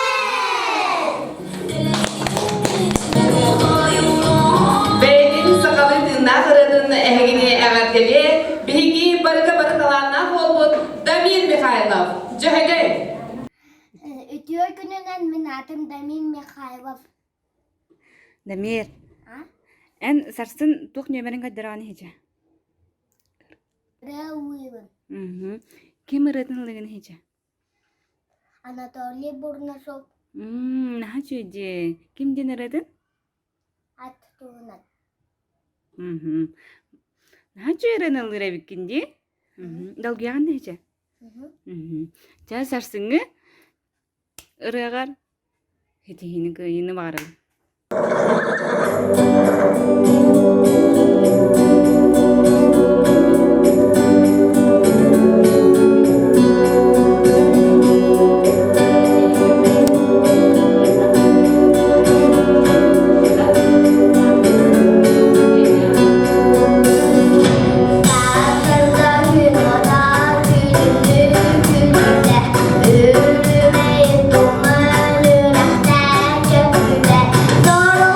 Beyin sakalı tığına kırıdın ehgini eğerteli, bihigi barıka barıkalanına olbut Damir Mikhailov. Cahide. Ütüyor gününden min adım Damir Mikhailov. Дамир. Ha? Эн сарсын тух нөмерин кадыраны хеже. Рауивын. Ким ырытынлыгын хеже. Анатолий Бурнашов. Наха чөйде. Кимден ырытын? Аттуунат. Наха чөйрын ылыра биккинди. Далгыяган хеже. Жа сарсыңы ырыгар хетихини кыйыны барым. Sağırda gün oda gülünü gülüne, ölüme domalır ahtar köprüde. Zoru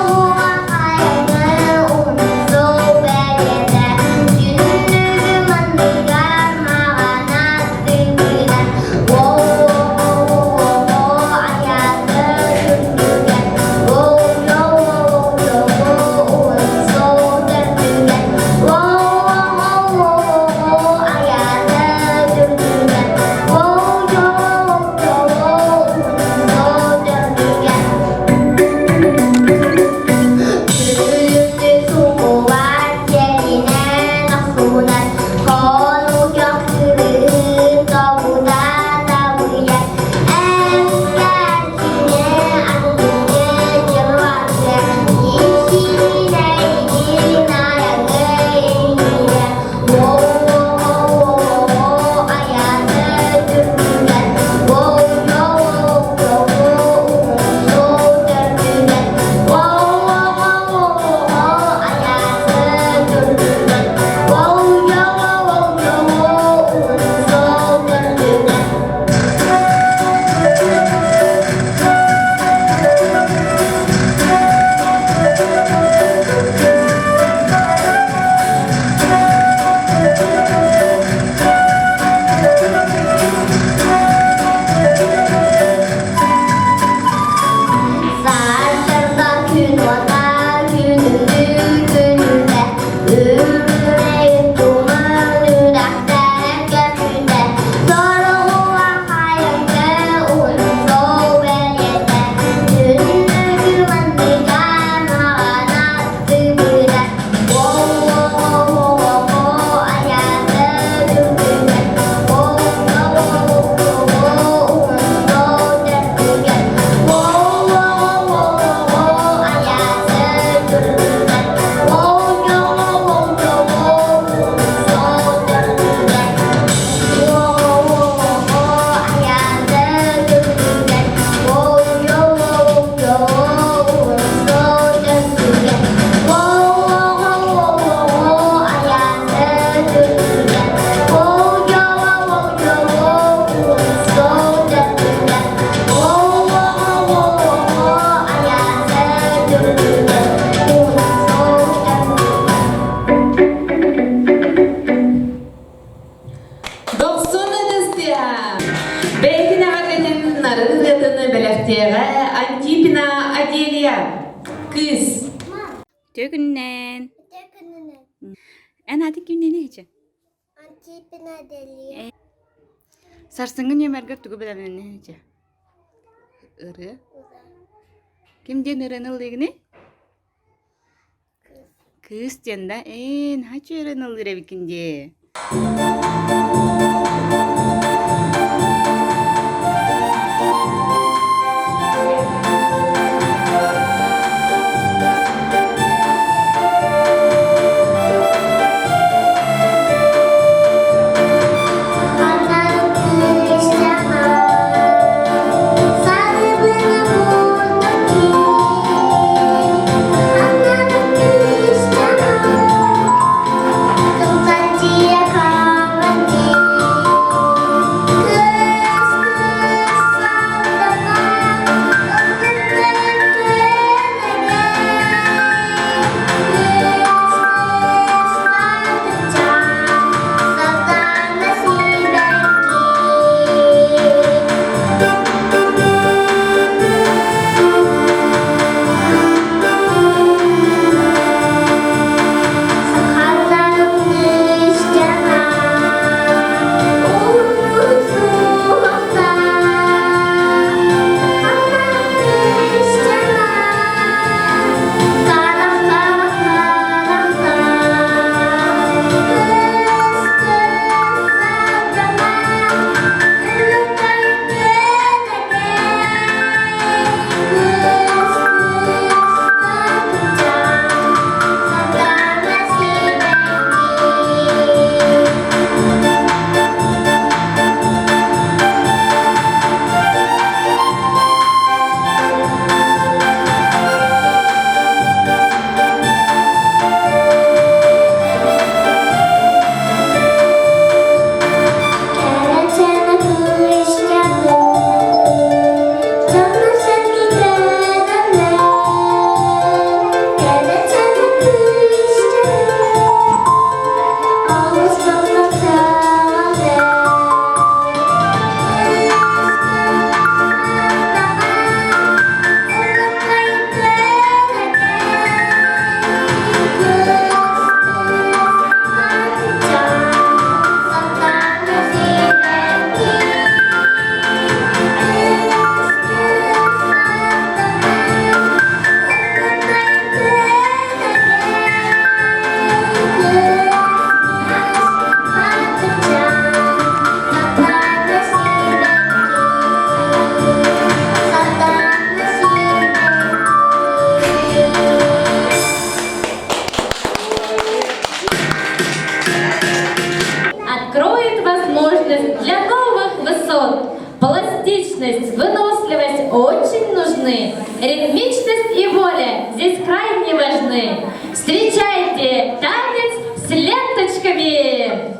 Tökünnen. En hadi kimneni hiç. Sarsıngın yemerger tugu bilemeni hiç. Irı. Kimden ırınıl digini? Kız janda en haçı ırınıl direbikince. Откроет возможность для новых высот. Пластичность, выносливость очень нужны. Ритмичность и воля здесь крайне важны. Встречайте танец с ленточками!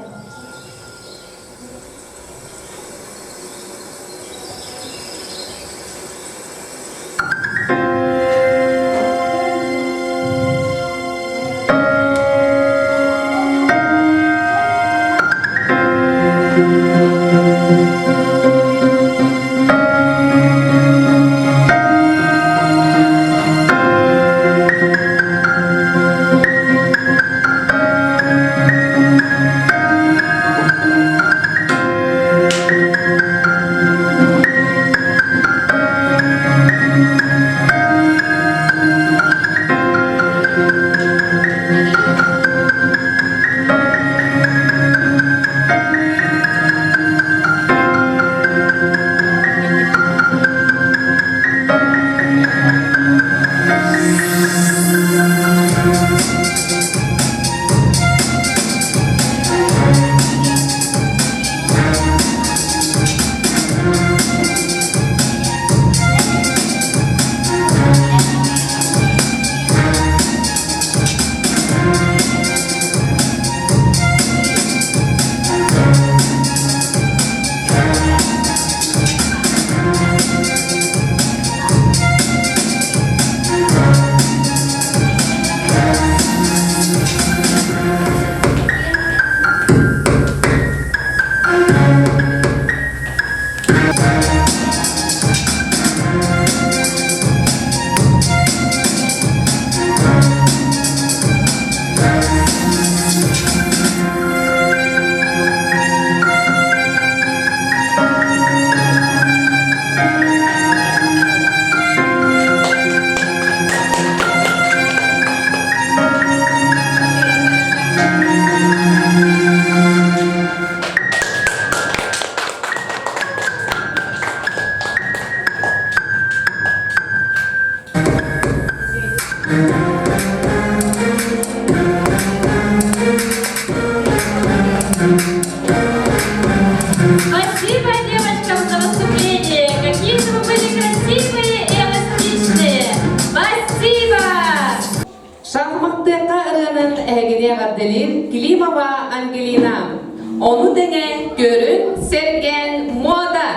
Шахматтыка ырынын әгене ғадделин Климова Ангелина. Onu деңе көрін серген мода.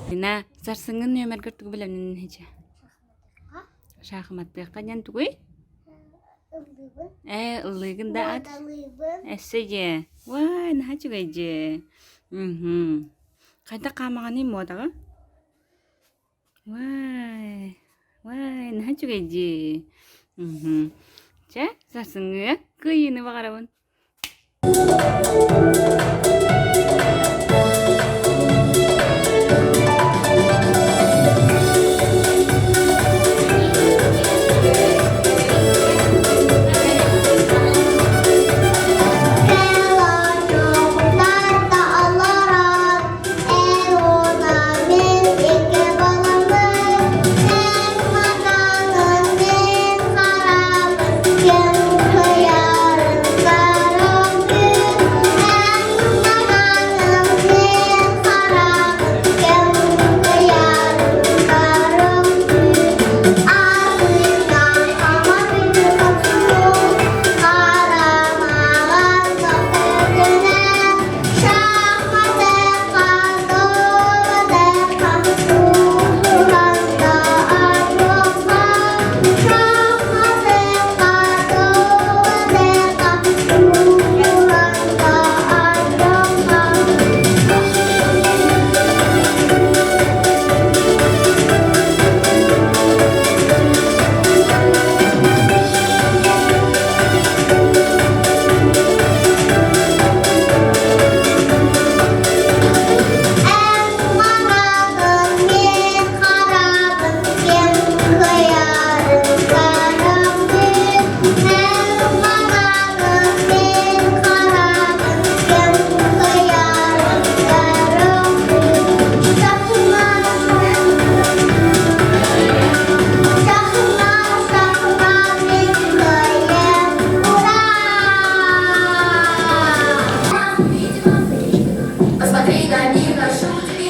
Ина зарсыңын нөмер көртүгү билемин хеже. Шахматты канян тугуй? Ылыгында ат. Эсеге. Вай, нахачугай же. Кайда камаганы модага? Вай. Вай, нахачугай же. Ча, зарсыңы кыйыны багарабын.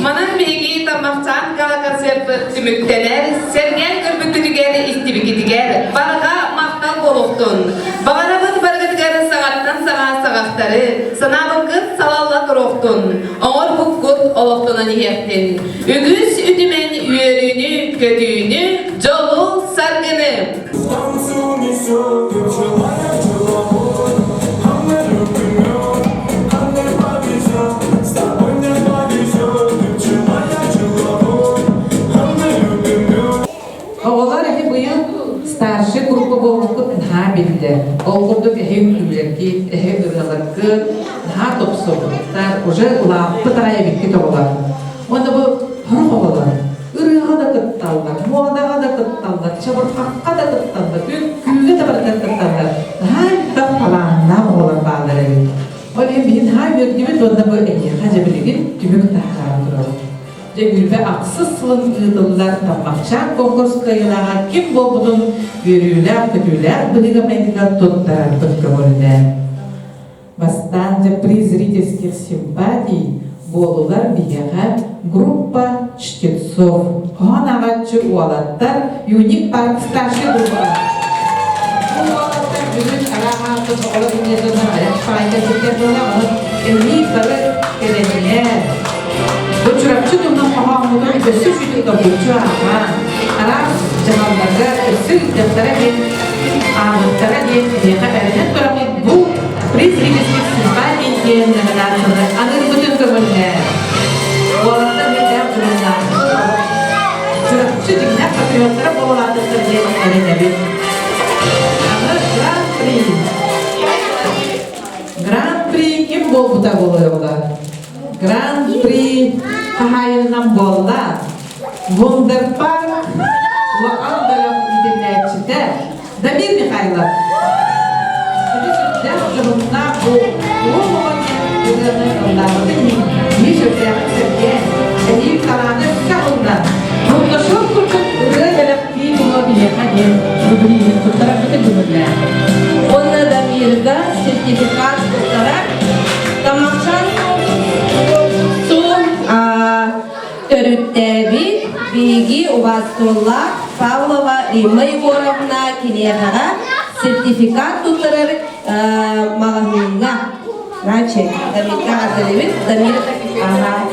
Манан беги тамақчан кала концерты түмүктенер, серген көрбүктүгер истибикитигер, барга мактал болуктун. Багарабын баргытыгар сагаттан сага сагактары, санабыкыт салалла туруктун. Оңор буккут олоктунан иектин. Үгүс үтүмен үйөрүнү, көтүүнү, жолу саргыны. Оғалар әке бұйын старший группа болуқы нға білді. Олғырды әке үкілерге, әке ұраларғы нға топсоғылықтар, уже лапы тарая біткі тоғылар. Онда бұл ғырық оғалар. Үріға да күтталдар, модаға да күтталдар, чабырқаққа да күтталдар, үккүйге де барда күтталдар. Нға да қаланына оғалар бағдар әге. Ол ембейін нға өрдемет онда бұл әне қажа білеген түмік тағар тұрады. Ülbe aksızlığın yıldızlar tapmakçan konkurs kayılağa kim boğudun görüyorlar, kötüler, bıdığı meydiler tuttar tıkkıvırlar. Бастан приз зрительских симпатий болулар бияға группа чтецов. Оған ағатчы уалаттар юник парк старший группа. Бұл уалаттар бүгін арағатыз олы дүниеден аяқ пайда зекер болағын әмей бары келемелер. Uçurapçı durumdan pahamlığı ösü şütü kapıcı ağa. Arar canlılarda ösü deftere bir ağıtlara diye erinet duramı bu priz rilislik simpati diye nominasyonu anır bütün kıvırlar. Bu alanda bir de durumlar. Uçurapçı dünya patriotlara boğuladıkları diye erinebilir. Anır Grand Prix. Grand Prix kim bu da buluyorlar? Grand Prix Kahayından bolla Wunderpark ve Andalak İdillerçide Damir Mikhailov. Bizim canımda bu olmayan ürünü onlarını Mişökler Sergen Elif Karan'ı Kahundan Bunda çok küçük ürün elektriği bulabilir. Hadi bu bilgiyi tutarak bitirdiler. Onda Damir'de sertifikat tutarak Tamakçan Төрүттәбит Биги Увастулла Павлова Римма Егоровна Кинегаға сертификат тутырыр мағыныңа. Значит, Дамирга Газалевит, Дамир, ага,